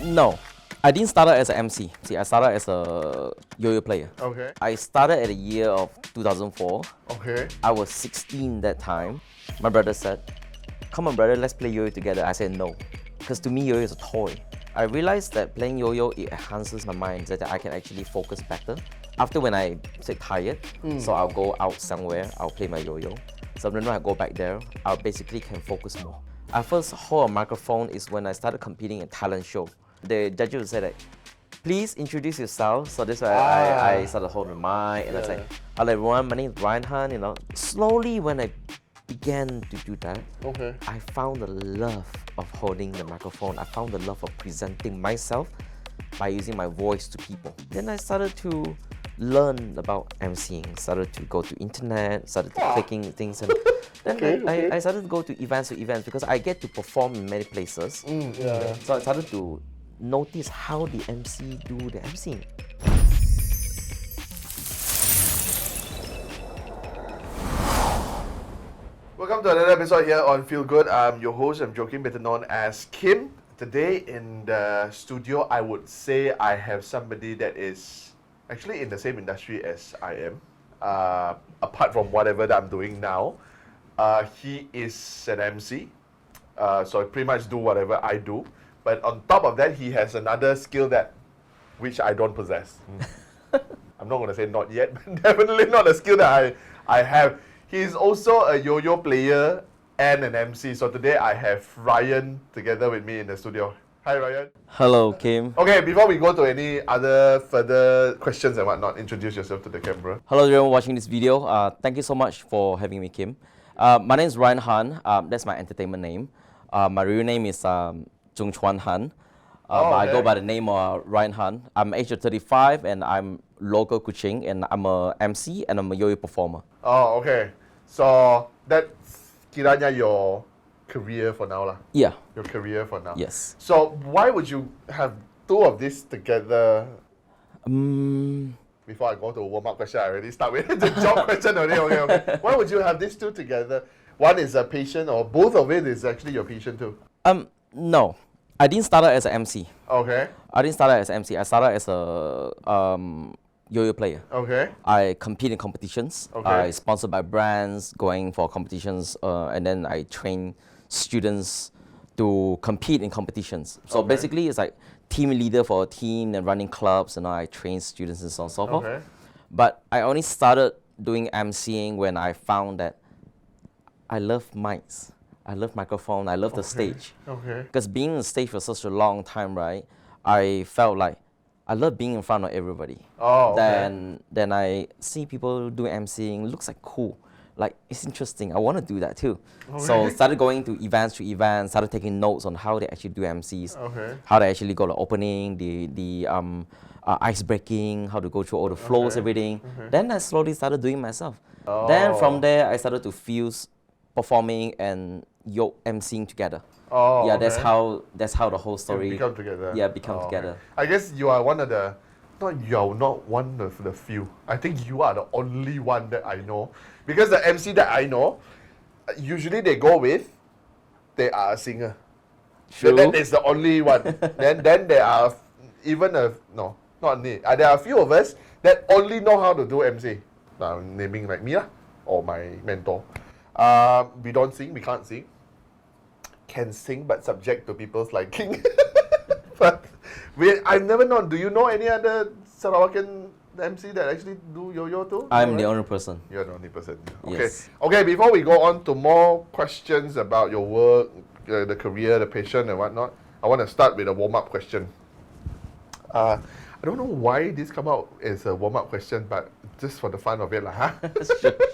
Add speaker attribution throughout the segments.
Speaker 1: No, I didn't start out as an MC. See, I started as a yo-yo player.
Speaker 2: Okay.
Speaker 1: I started at the year of 2004.
Speaker 2: Okay.
Speaker 1: I was 16 that time. My brother said, "Come on, brother, let's play yo-yo together." I said no, because to me, yo-yo is a toy. I realized that playing yo-yo, it enhances my mind, that I can actually focus better. After when I say tired, so I'll go out somewhere, I'll play my yo-yo. So when I go back there, I basically can focus more. I first hold a microphone is when I started competing in talent show. The judges would say that, please introduce yourself. So this way I started holding the mic and I was like, hello everyone, my name is Ryan Han, you know. Slowly when I began to do that, I found the love of holding the microphone. I found the love of presenting myself by using my voice to people. Then I started to learn about emceeing, started to go to internet, started to clicking things, and then I started to go to events because I get to perform in many places. So I started to notice how the MC do the emceeing.
Speaker 2: Welcome to another episode here on Feel Good. I'm your host, I'm Joaquin, better known as Kim. Today in the studio, I would say I have somebody that is actually in the same industry as I am, apart from whatever that I'm doing now. He is an MC, so I pretty much do whatever I do. But on top of that, he has another skill which I don't possess. I'm not going to say not yet, but definitely not a skill that I have. He's also a yo-yo player and an MC. So today I have Ryan together with me in the studio. Hi, Ryan.
Speaker 1: Hello, Kim.
Speaker 2: Okay, before we go to any other further questions and whatnot, introduce yourself to the camera.
Speaker 1: Hello everyone watching this video. Thank you so much for having me, Kim. My name is Ryan Han. That's my entertainment name. My real name is Zhong Chuan Han. But I go by the name of Ryan Han. I'm age of 35 and I'm local Kuching, and I'm a MC and I'm a yo-yo performer.
Speaker 2: Oh, okay. So that's kiranya your career for now lah.
Speaker 1: Yeah.
Speaker 2: Your career for now.
Speaker 1: Yes.
Speaker 2: So why would you have two of these together? Before I go to a warm-up question, I already start with the job question already. Okay. Why would you have these two together? One is a patient, or both of it is actually your patient too?
Speaker 1: No. I didn't start out as an MC.
Speaker 2: Okay.
Speaker 1: I didn't start out as an MC. I started as a yo-yo player.
Speaker 2: Okay.
Speaker 1: I compete in competitions.
Speaker 2: Okay.
Speaker 1: I sponsored by brands, going for competitions, and then I train students to compete in competitions. So basically, it's like team leader for a team and running clubs, and I train students and so on and so forth.
Speaker 2: Okay.
Speaker 1: But I only started doing emceeing when I found that I love mics. I love microphone. I love the stage.
Speaker 2: Okay.
Speaker 1: Because being on the stage for such a long time, right? I felt like I love being in front of everybody.
Speaker 2: Oh, okay.
Speaker 1: Then I see people do emceeing. Looks like cool. Like, it's interesting. I want to do that too.
Speaker 2: Okay.
Speaker 1: So started going to events, started taking notes on how they actually do MCs.
Speaker 2: Okay.
Speaker 1: How they actually go to opening, the ice breaking, how to go through all the flows, everything. Then I slowly started doing myself. Then from there, I started to fuse performing and emceeing together.
Speaker 2: Oh,
Speaker 1: yeah,
Speaker 2: okay.
Speaker 1: that's how the whole story
Speaker 2: become together.
Speaker 1: Yeah, become together.
Speaker 2: Okay. I guess you are one of the, not one of the few. I think you are the only one that I know, because the MC that I know, usually they are a singer.
Speaker 1: True.
Speaker 2: That is the only one. then there are there are a few of us that only know how to do MC. Naming like me or my mentor. We don't sing, we can't sing. Can sing, but subject to people's liking. But I've never known. Do you know any other Sarawakian MC that actually do yo-yo too?
Speaker 1: I'm the only person.
Speaker 2: You're the only person. Okay.
Speaker 1: Yes.
Speaker 2: Okay, before we go on to more questions about your work, the career, the patient and whatnot, I want to start with a warm-up question. I don't know why this come out as a warm-up question, but just for the fun of it.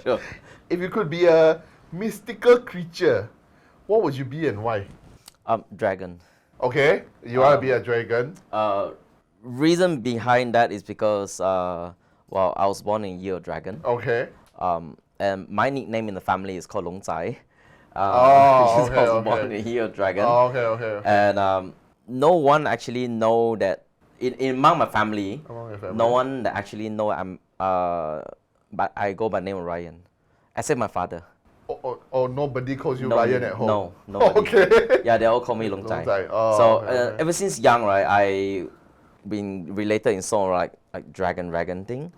Speaker 1: Sure.
Speaker 2: If you could be a mystical creature, what would you be and why?
Speaker 1: Dragon.
Speaker 2: Okay, you want to be a dragon?
Speaker 1: Reason behind that is because I was born in year of dragon.
Speaker 2: Okay.
Speaker 1: And my nickname in the family is called Long Zai.
Speaker 2: Okay,
Speaker 1: I was born in year of dragon.
Speaker 2: Oh, okay.
Speaker 1: And no one actually know that among my family. No one that actually know but I go by name of Ryan, except my father.
Speaker 2: Or nobody calls you
Speaker 1: No
Speaker 2: Ryan
Speaker 1: name.
Speaker 2: at home?
Speaker 1: No, nobody.
Speaker 2: Okay.
Speaker 1: Yeah, they all call me Long
Speaker 2: Long
Speaker 1: Zai.
Speaker 2: Zai. Oh,
Speaker 1: So
Speaker 2: okay.
Speaker 1: ever since young, right, I been related in song like dragon thing.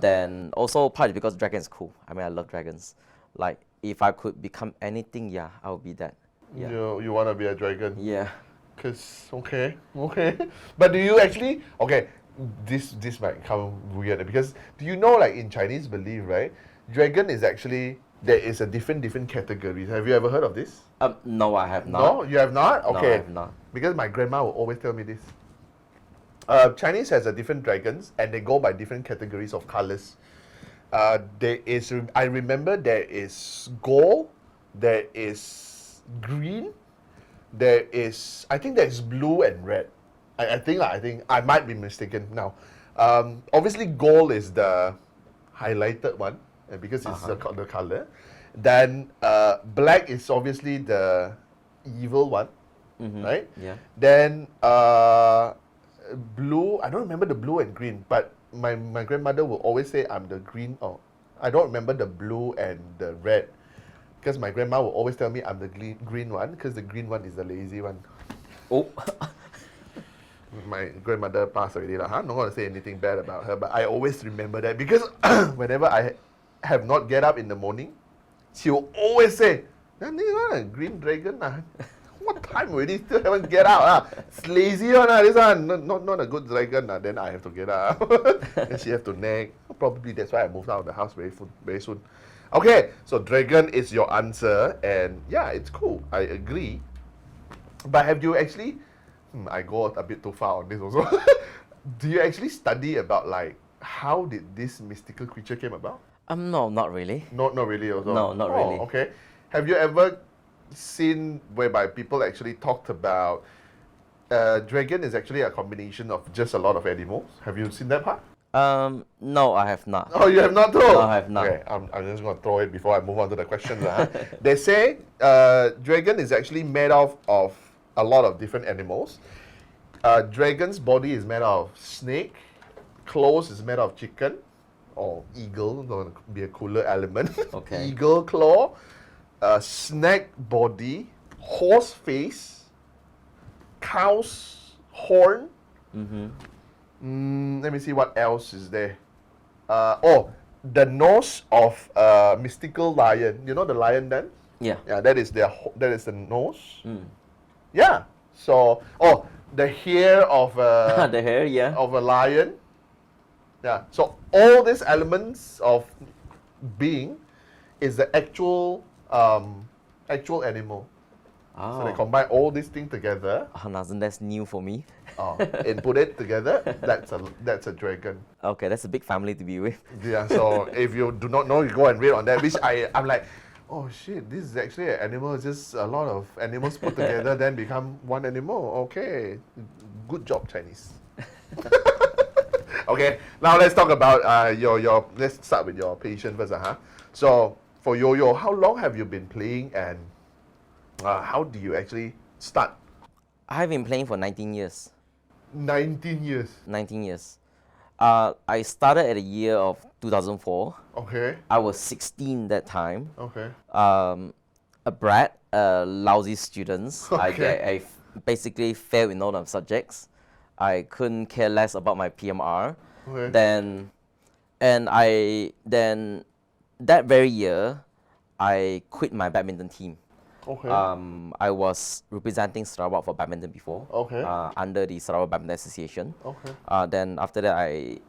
Speaker 1: Then also partly because dragon is cool. I mean, I love dragons. Like if I could become anything, yeah, I would be that. Yeah.
Speaker 2: You want to be a dragon?
Speaker 1: Yeah.
Speaker 2: Okay. But do you actually, okay, this might come weird because do you know, like in Chinese belief, right? Dragon is actually, there is a different categories. Have you ever heard of this?
Speaker 1: No, I have not.
Speaker 2: No, you have not?
Speaker 1: No, I
Speaker 2: Okay.
Speaker 1: have not.
Speaker 2: Because my grandma will always tell me this. Chinese has a different dragons and they go by different categories of colors. I remember there is gold, there is green, I think there is blue and red. I think I might be mistaken now. Obviously gold is the highlighted one because it's the color. Then black is obviously the evil one, right?
Speaker 1: Yeah.
Speaker 2: Then blue, I don't remember the blue and green, but my grandmother will always say I'm the green. Oh, I don't remember the blue and the red. Because my grandma will always tell me I'm the green one, because the green one is the lazy one.
Speaker 1: Oh.
Speaker 2: My grandmother passed already. I'm not going to say anything bad about her, but I always remember that because whenever I have not get up in the morning, she will always say, this one a green dragon. What time already? Still haven't get out. It's lazy one. This one, not a good dragon. Then I have to get up. Then she have to nag. Probably that's why I moved out of the house very soon. Okay, so dragon is your answer, and yeah, it's cool. I agree. But have you actually? I go a bit too far on this also. Do you actually study about like how did this mystical creature came about?
Speaker 1: No, not really.
Speaker 2: Not really also.
Speaker 1: No, not really.
Speaker 2: Okay. Have you ever seen whereby people actually talked about dragon is actually a combination of just a lot of animals? Have you seen that part?
Speaker 1: No, I have not.
Speaker 2: Oh, you have not too?
Speaker 1: No, I have not.
Speaker 2: Okay, I'm just going to throw it before I move on to the questions. They say dragon is actually made of a lot of different animals. Dragon's body is made of snake. Claws is made of chicken. Or eagle, going to be a cooler element.
Speaker 1: Okay.
Speaker 2: Eagle claw. Snake body. Horse face. Cow's horn. Let me see what else is there. The nose of a mystical lion. You know the lion then?
Speaker 1: Yeah.
Speaker 2: Yeah, that is the nose. Yeah. So, the hair of
Speaker 1: The hair, yeah.
Speaker 2: of a lion. Yeah. So all these elements of being is the actual animal. So they combine all these things together.
Speaker 1: That's new for me.
Speaker 2: And put it together. That's a dragon.
Speaker 1: Okay, that's a big family to be with.
Speaker 2: Yeah. So if you do not know, you go and read on that. Which I'm like, oh shit, this is actually an animal. It's just a lot of animals put together, then become one animal. Okay, good job, Chinese. Okay, now let's talk about let's start with your patient first. So for Yoyo, how long have you been playing, and how do you actually start?
Speaker 1: I've been playing for 19 years.
Speaker 2: 19 years.
Speaker 1: 19 years. I started at the year of 2004.
Speaker 2: Okay.
Speaker 1: I was 16 that time.
Speaker 2: Okay.
Speaker 1: A brat, lousy students.
Speaker 2: Okay.
Speaker 1: I basically failed in all the subjects. I couldn't care less about my PMR.
Speaker 2: Okay.
Speaker 1: Then that very year, I quit my badminton team.
Speaker 2: Okay.
Speaker 1: I was representing Sarawak for badminton before.
Speaker 2: Okay.
Speaker 1: Under the Sarawak Badminton Association.
Speaker 2: Okay.
Speaker 1: Then after that,
Speaker 2: You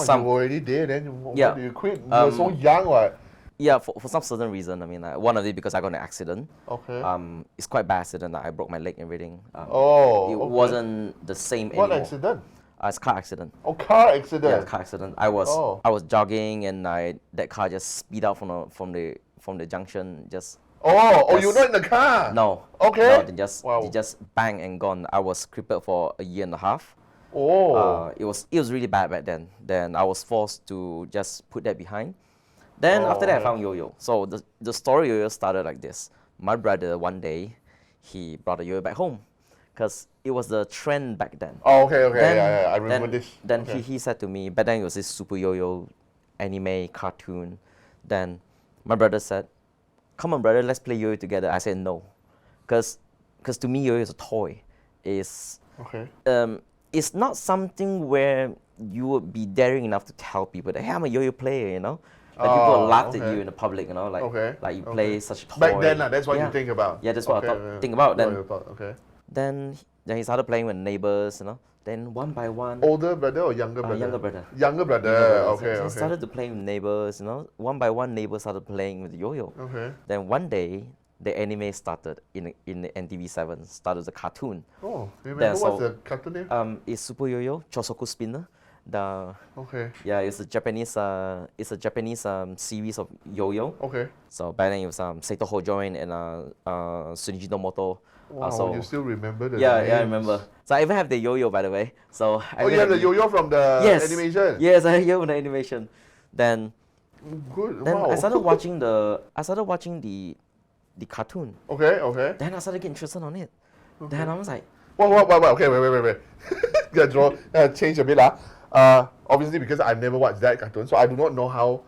Speaker 2: already did, then
Speaker 1: Yeah.
Speaker 2: why do you quit? You were so young, what?
Speaker 1: Yeah, for some certain reason. I mean, one of it because I got in an accident.
Speaker 2: Okay.
Speaker 1: It's quite bad accident. I broke my leg and everything. It
Speaker 2: okay.
Speaker 1: wasn't the same
Speaker 2: What
Speaker 1: anymore.
Speaker 2: accident?
Speaker 1: It's car accident.
Speaker 2: Oh, car accident.
Speaker 1: Yeah, car accident. I was jogging and that car just speed out from the junction.
Speaker 2: You're not in the car?
Speaker 1: No.
Speaker 2: Okay.
Speaker 1: No, they
Speaker 2: Wow.
Speaker 1: just bang and gone. I was crippled for a year and a half. It was really bad back then. Then I was forced to just put that behind. Then after that, I found Yoyo. So the story Yoyo started like this. My brother one day, he brought a Yoyo back home, because it was the trend back then.
Speaker 2: Oh, okay. Yeah. I remember this.
Speaker 1: Then
Speaker 2: Okay.
Speaker 1: he said to me, back then it was this Super Yoyo anime cartoon. Then my brother said, come on, brother, let's play yo-yo together. I said no, because to me yo-yo is a toy. It's
Speaker 2: Okay.
Speaker 1: it's not something where you would be daring enough to tell people that, hey, I'm a yo-yo player, you know. Like people
Speaker 2: Oh,
Speaker 1: laughed at
Speaker 2: okay.
Speaker 1: you in the public, you know, like
Speaker 2: Okay,
Speaker 1: like you
Speaker 2: okay.
Speaker 1: play such a toy.
Speaker 2: Back then, that's what
Speaker 1: Yeah.
Speaker 2: you think about.
Speaker 1: Yeah, that's what I
Speaker 2: Okay,
Speaker 1: thought, think about.
Speaker 2: what
Speaker 1: Then
Speaker 2: you thought, okay.
Speaker 1: then he started playing with neighbors, you know. Then one by one,
Speaker 2: Older brother or younger brother?
Speaker 1: younger brother.
Speaker 2: Younger brother. Okay,
Speaker 1: So he
Speaker 2: okay.
Speaker 1: started to play with neighbors, you know. One by one, neighbors started playing with yo-yo.
Speaker 2: Okay.
Speaker 1: Then one day, the anime started in the NTV7, started the cartoon.
Speaker 2: Oh, you
Speaker 1: Then
Speaker 2: remember
Speaker 1: so,
Speaker 2: what's the cartoon name?
Speaker 1: It's Super Yo-Yo, Chosoku Spinner. The
Speaker 2: Okay.
Speaker 1: yeah, it's a Japanese series of yo-yo.
Speaker 2: Okay.
Speaker 1: So back then it was Seito Hojoin and Sunji Nomoto.
Speaker 2: Wow,
Speaker 1: so
Speaker 2: you still remember the
Speaker 1: yeah,
Speaker 2: names.
Speaker 1: I remember. So I even have the yo-yo, by the way. So I
Speaker 2: Oh,
Speaker 1: even
Speaker 2: you have the
Speaker 1: the-
Speaker 2: yo-yo from the
Speaker 1: yes,
Speaker 2: animation?
Speaker 1: Yes, I have yo-yo from the animation. Then
Speaker 2: Good,
Speaker 1: then
Speaker 2: wow.
Speaker 1: I started watching the cartoon.
Speaker 2: Okay, okay.
Speaker 1: Then I started getting interested on it. Then I was like,
Speaker 2: What, okay, wait. Change a bit. Obviously, because I've never watched that cartoon, so I do not know how.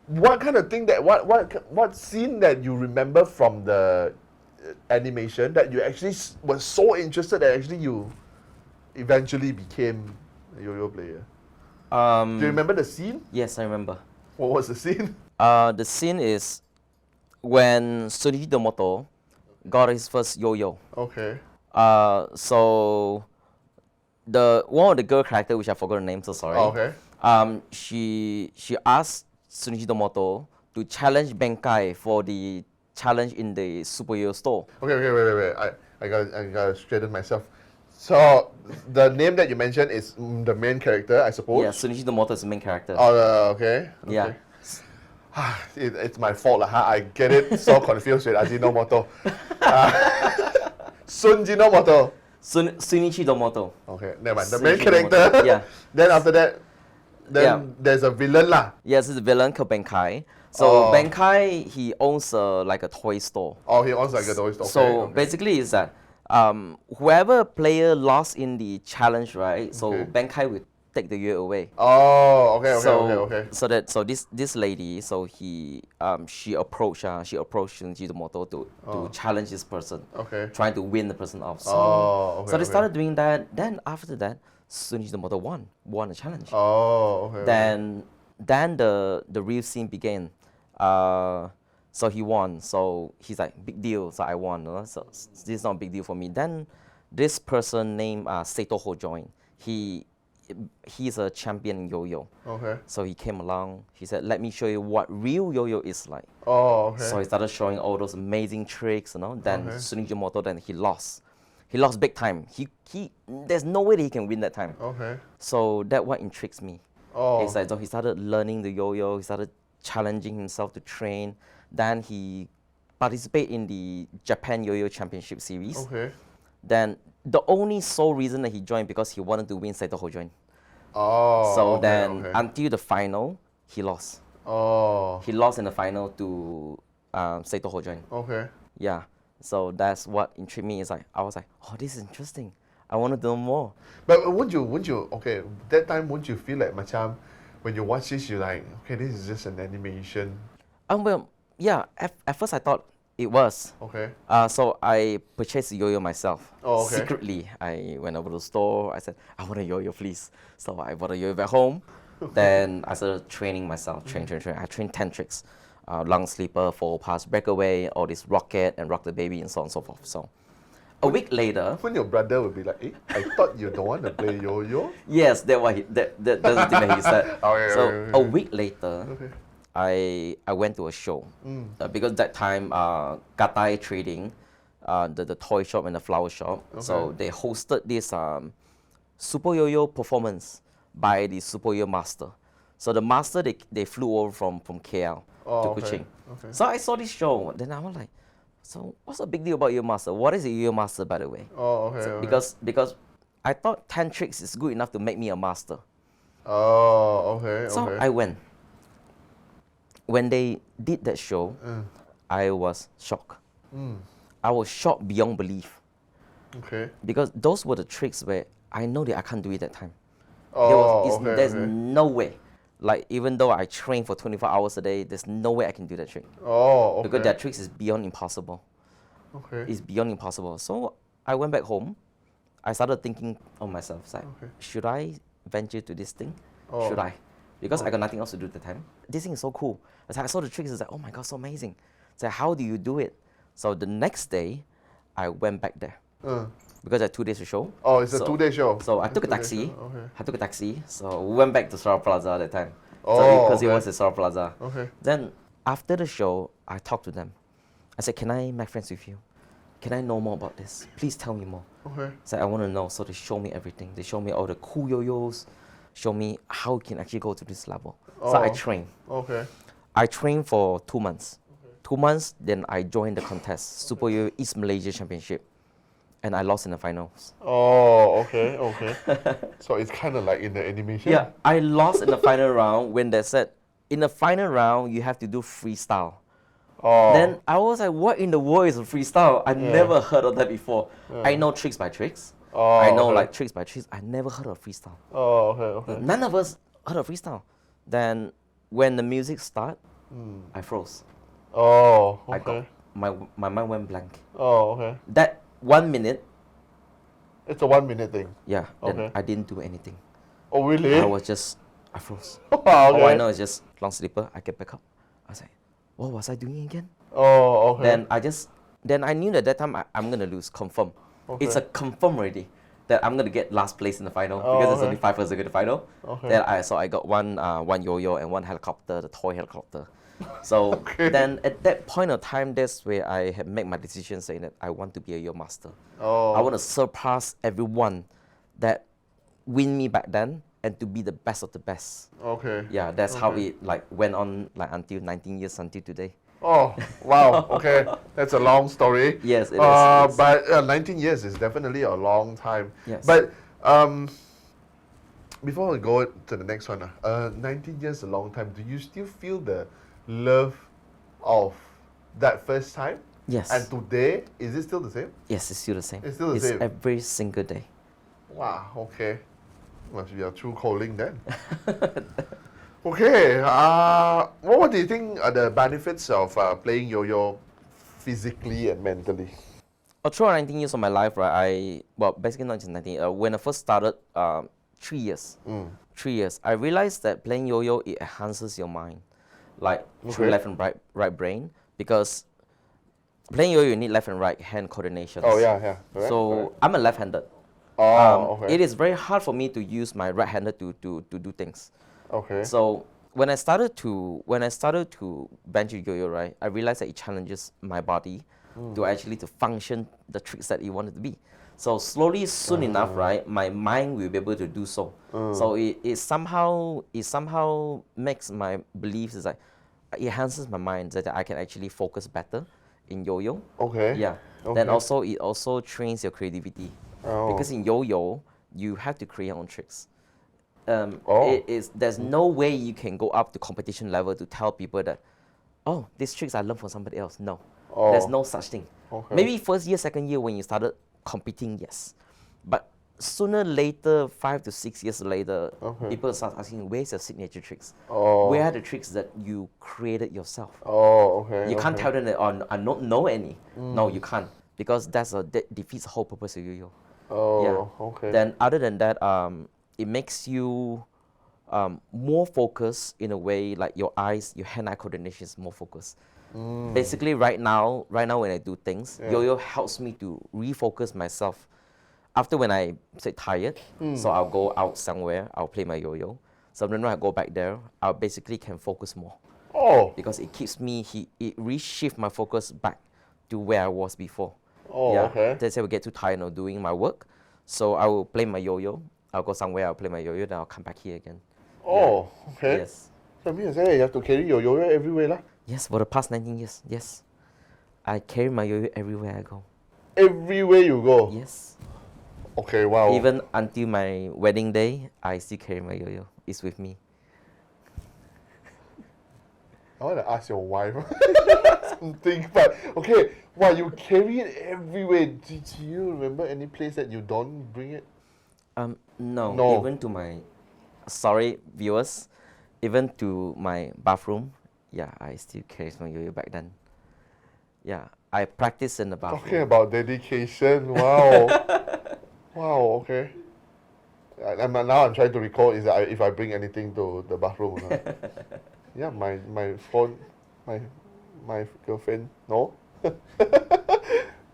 Speaker 2: What kind of thing what scene that you remember from the animation that you actually was so interested that actually you eventually became a yo-yo player? Do you remember the scene?
Speaker 1: yes, I remember.
Speaker 2: What was the scene?
Speaker 1: The scene is when Sunji Nomoto got his first yo-yo.
Speaker 2: Okay.
Speaker 1: So one of the girl character, which I forgot her name, so sorry.
Speaker 2: Oh, okay.
Speaker 1: She asked Sunji Nomoto to challenge Benkai for the challenge in the Super Yo store.
Speaker 2: Okay, wait. I gotta straighten myself. So the name that you mentioned is the main character, I suppose.
Speaker 1: Yeah, Sunji Nomoto is the main character.
Speaker 2: Oh, okay.
Speaker 1: Yeah.
Speaker 2: It's my fault, I get it so confused with Ajinomoto. Sunjinomoto.
Speaker 1: Sunichi Nomoto.
Speaker 2: Okay, never mind. The main
Speaker 1: Sunji
Speaker 2: character.
Speaker 1: Nomoto, yeah.
Speaker 2: Then after that,
Speaker 1: Yeah.
Speaker 2: there's a villain lah.
Speaker 1: Yes, it's a villain called Benkai. So
Speaker 2: Oh.
Speaker 1: Benkai, he owns like a toy store.
Speaker 2: Oh, he owns like a toy store.
Speaker 1: So
Speaker 2: Okay.
Speaker 1: basically, is that whoever player lost in the challenge, right? So
Speaker 2: Okay.
Speaker 1: Benkai will take the year away.
Speaker 2: Oh, okay.
Speaker 1: So this lady, so she approached Shinji Nomoto to challenge this person,
Speaker 2: Okay.
Speaker 1: trying to win the person off. So,
Speaker 2: Oh, okay,
Speaker 1: so they
Speaker 2: okay.
Speaker 1: started doing that. Then after that, Shinji Nomoto won the challenge.
Speaker 2: Oh, okay.
Speaker 1: Then the real scene began. So he won. So he's like, big deal. So I won. So this is not a big deal for me. Then this person named Seito Hojoin, he's a champion in yo-yo.
Speaker 2: Okay.
Speaker 1: So he came along. He said, "Let me show you what real yo-yo is like."
Speaker 2: Oh, okay.
Speaker 1: So he started showing all those amazing tricks, you know. Then
Speaker 2: Okay.
Speaker 1: Sunji Nomoto, then he lost. He lost big time. He there's no way that he can win that time.
Speaker 2: Okay.
Speaker 1: So that what intrigues me.
Speaker 2: Oh.
Speaker 1: It's like, so he started learning the yo-yo. He started challenging himself to train. Then he participated in the Japan Yo-Yo Championship Series.
Speaker 2: Okay.
Speaker 1: Then the only sole reason that he joined because he wanted to win Seito Hojoin.
Speaker 2: Oh.
Speaker 1: So
Speaker 2: okay,
Speaker 1: then
Speaker 2: okay.
Speaker 1: until the final, he lost.
Speaker 2: Oh.
Speaker 1: He lost in the final to Seito Hojoin.
Speaker 2: Okay.
Speaker 1: Yeah. So that's what intrigued me. Is like I was like, oh, this is interesting. I want to know more.
Speaker 2: But wouldn't you okay, that time wouldn't you feel like macam when you watch this you're like, okay, this is just an animation.
Speaker 1: Well, yeah. At first I thought it was.
Speaker 2: Okay.
Speaker 1: So I purchased a yo-yo myself.
Speaker 2: Oh, okay.
Speaker 1: Secretly, I went over to the store. I said, I want a yo-yo, please. So I bought a yo-yo back home. Then I started training myself. Train. I trained 10 tricks. Lung sleeper, forward pass, breakaway, all this rocket and rock the baby and so on and so forth. So a week later,
Speaker 2: When your brother would be like, I thought you don't want to play yo-yo.
Speaker 1: yes, that's the thing that he said.
Speaker 2: Okay,
Speaker 1: So
Speaker 2: okay.
Speaker 1: a week later,
Speaker 2: Okay.
Speaker 1: I went to a show because that time Gatai Trading, the toy shop and the flower shop, so they hosted this Super Yo-Yo performance by the Super Yo master. So the master they flew over from KL to
Speaker 2: okay,
Speaker 1: Kuching.
Speaker 2: okay.
Speaker 1: So I saw this show. Then I was like, so what's the big deal about Yo master? What is a Yo master, by the way?
Speaker 2: Oh, okay.
Speaker 1: So
Speaker 2: okay.
Speaker 1: because I thought 10 tricks is good enough to make me a master.
Speaker 2: Oh, okay.
Speaker 1: So
Speaker 2: okay.
Speaker 1: I went. When they did that show, I was shocked. I was shocked beyond belief
Speaker 2: Okay.
Speaker 1: because those were the tricks where I know that I can't do it that time.
Speaker 2: Oh, okay,
Speaker 1: There's
Speaker 2: okay.
Speaker 1: no way Like even though I train for 24 hours a day, there's no way I can do that trick.
Speaker 2: Oh, okay.
Speaker 1: Because that trick is beyond impossible.
Speaker 2: Okay.
Speaker 1: It's beyond impossible. So I went back home. I started thinking of myself. It's like, should I venture to this thing?
Speaker 2: Oh.
Speaker 1: Should I? Because I got nothing else to do at the time. This thing is so cool. It's like I saw the tricks. It's like, oh my god, so amazing. It's like, how do you do it? So the next day, I went back there. Because I had 2 days to show.
Speaker 2: Oh, it's a 2-day show.
Speaker 1: So I
Speaker 2: It's
Speaker 1: took a
Speaker 2: 2-day
Speaker 1: taxi.
Speaker 2: show, okay.
Speaker 1: I took a taxi. So we went back to Sora Plaza at that time.
Speaker 2: Oh,
Speaker 1: Because it
Speaker 2: okay.
Speaker 1: was at Sora Plaza.
Speaker 2: Okay.
Speaker 1: Then after the show, I talked to them. I said, can I make friends with you? Can I know more about this? Please tell me more.
Speaker 2: Okay.
Speaker 1: So I want to know. So they show me everything. They show me all the cool yo-yos. Show me how you can actually go to this level. So I trained.
Speaker 2: Okay.
Speaker 1: I trained for 2 months. 2 months, then I joined the contest, Super Yo-Yo East Malaysia Championship. And I lost in the finals.
Speaker 2: Oh, okay, okay. So it's kind of like in the animation?
Speaker 1: Yeah, I lost in the final round when they said, in the final round, you have to do freestyle.
Speaker 2: Oh.
Speaker 1: Then I was like, what in the world is a freestyle? I never heard of that before. I know tricks by tricks.
Speaker 2: Oh,
Speaker 1: I know
Speaker 2: okay.
Speaker 1: like tricks by tricks. I never heard of freestyle.
Speaker 2: Oh, okay, okay.
Speaker 1: None of us heard of freestyle. Then when the music started, I froze.
Speaker 2: Oh,
Speaker 1: I got,
Speaker 2: okay.
Speaker 1: my mind went blank.
Speaker 2: Oh, okay.
Speaker 1: That 1 minute,
Speaker 2: It's a 1-minute thing.
Speaker 1: yeah, then
Speaker 2: Okay.
Speaker 1: I didn't do anything.
Speaker 2: Oh, really?
Speaker 1: I froze.
Speaker 2: Okay.
Speaker 1: All I know is just long slipper. I get back up. I was like, what was I doing again?
Speaker 2: Oh, okay.
Speaker 1: Then I knew that time I'm gonna lose, confirm. It's a
Speaker 2: Okay.
Speaker 1: confirm already that I'm gonna get last place in the final
Speaker 2: Oh,
Speaker 1: because there's
Speaker 2: okay.
Speaker 1: only 5 of us to get the final.
Speaker 2: Okay.
Speaker 1: Then I got one yo-yo and one helicopter, the toy helicopter. So
Speaker 2: Okay.
Speaker 1: then at that point of time, that's where I had made my decision saying that I want to be a yo master.
Speaker 2: Oh.
Speaker 1: I want to surpass everyone that win me back then and to be the best of the best.
Speaker 2: Okay.
Speaker 1: Yeah, that's how
Speaker 2: Okay.
Speaker 1: it like went on like until 19 years until today.
Speaker 2: Oh, wow. Okay. That's a long story.
Speaker 1: Yes, it is.
Speaker 2: But 19 years is definitely a long time.
Speaker 1: Yes.
Speaker 2: But before we go to the next one, 19 years is a long time. Do you still feel the love of that first time?
Speaker 1: Yes.
Speaker 2: And today, is it still the same?
Speaker 1: Yes, it's still the same.
Speaker 2: It's still the same.
Speaker 1: Every single day.
Speaker 2: Wow, okay. Must be a true calling then. Okay, what do you think are the benefits of playing yo-yo physically and mentally?
Speaker 1: Throughout 19 years of my life, right, basically not just 19, when I first started, 3 years. 3 years, I realized that playing yo-yo, it enhances your mind. Like through
Speaker 2: Okay.
Speaker 1: left and right brain, because playing yo-yo, you need left and right hand coordination.
Speaker 2: Oh, yeah, yeah. Correct,
Speaker 1: So
Speaker 2: correct.
Speaker 1: I'm a left-handed.
Speaker 2: Oh, okay.
Speaker 1: It is very hard for me to use my right-handed to do things.
Speaker 2: Okay.
Speaker 1: So when I started to bench yo-yo, right, I realized that it challenges my body to actually to function the tricks that it wanted to be. So slowly, soon enough, right, my mind will be able to do so. So it somehow makes my beliefs is like it enhances my mind that I can actually focus better in yo-yo.
Speaker 2: Okay.
Speaker 1: Yeah. Then also it also trains your creativity.
Speaker 2: Oh.
Speaker 1: Because in yo-yo, you have to create your own tricks.
Speaker 2: Oh.
Speaker 1: There's no way you can go up to competition level to tell people that, oh, these tricks I learned from somebody else. No, there's no such thing.
Speaker 2: Okay.
Speaker 1: Maybe first year, second year when you started competing, yes. But sooner later, 5 to 6 years later, people start asking, where's your signature tricks?
Speaker 2: Oh.
Speaker 1: Where are the tricks that you created yourself?
Speaker 2: Oh, okay.
Speaker 1: You can't
Speaker 2: okay.
Speaker 1: tell them that, oh, I don't know any. No, you can't. Because that defeats the whole purpose of yo-yo.
Speaker 2: Oh, okay.
Speaker 1: Then other than that, it makes you more focused in a way, like your eyes, your hand-eye coordination is more focused. Basically, right now when I do things, yo-yo helps me to refocus myself. After when I say tired, so I'll go out somewhere, I'll play my yo-yo. So then when I go back there, I basically can focus more.
Speaker 2: Oh.
Speaker 1: Because it keeps me, it reshift my focus back to where I was before.
Speaker 2: Oh, okay.
Speaker 1: Let's say we get too tired of doing my work, so I will play my yo-yo. I'll go somewhere, I'll play my yo-yo, then I'll come back here again.
Speaker 2: Oh, okay.
Speaker 1: Yes.
Speaker 2: So I mean, you have to carry your yo-yo everywhere lah.
Speaker 1: Yes, for the past 19 years, yes. I carry my yo-yo everywhere I go.
Speaker 2: Everywhere you go.
Speaker 1: Yes.
Speaker 2: Okay, wow.
Speaker 1: Even until my wedding day, I still carry my yo-yo. It's with me.
Speaker 2: I want to ask your wife something, but okay. Wow, you carry it everywhere. Do you remember any place that you don't bring it?
Speaker 1: No,
Speaker 2: No.
Speaker 1: even to my, sorry viewers, Even to my bathroom, yeah, I still carry my yo-yo back then. Yeah, I practice in the bathroom.
Speaker 2: Talking about dedication, wow. Wow, okay. Now I'm trying to recall is that if I bring anything to the bathroom or not. Yeah, my phone, my girlfriend, no?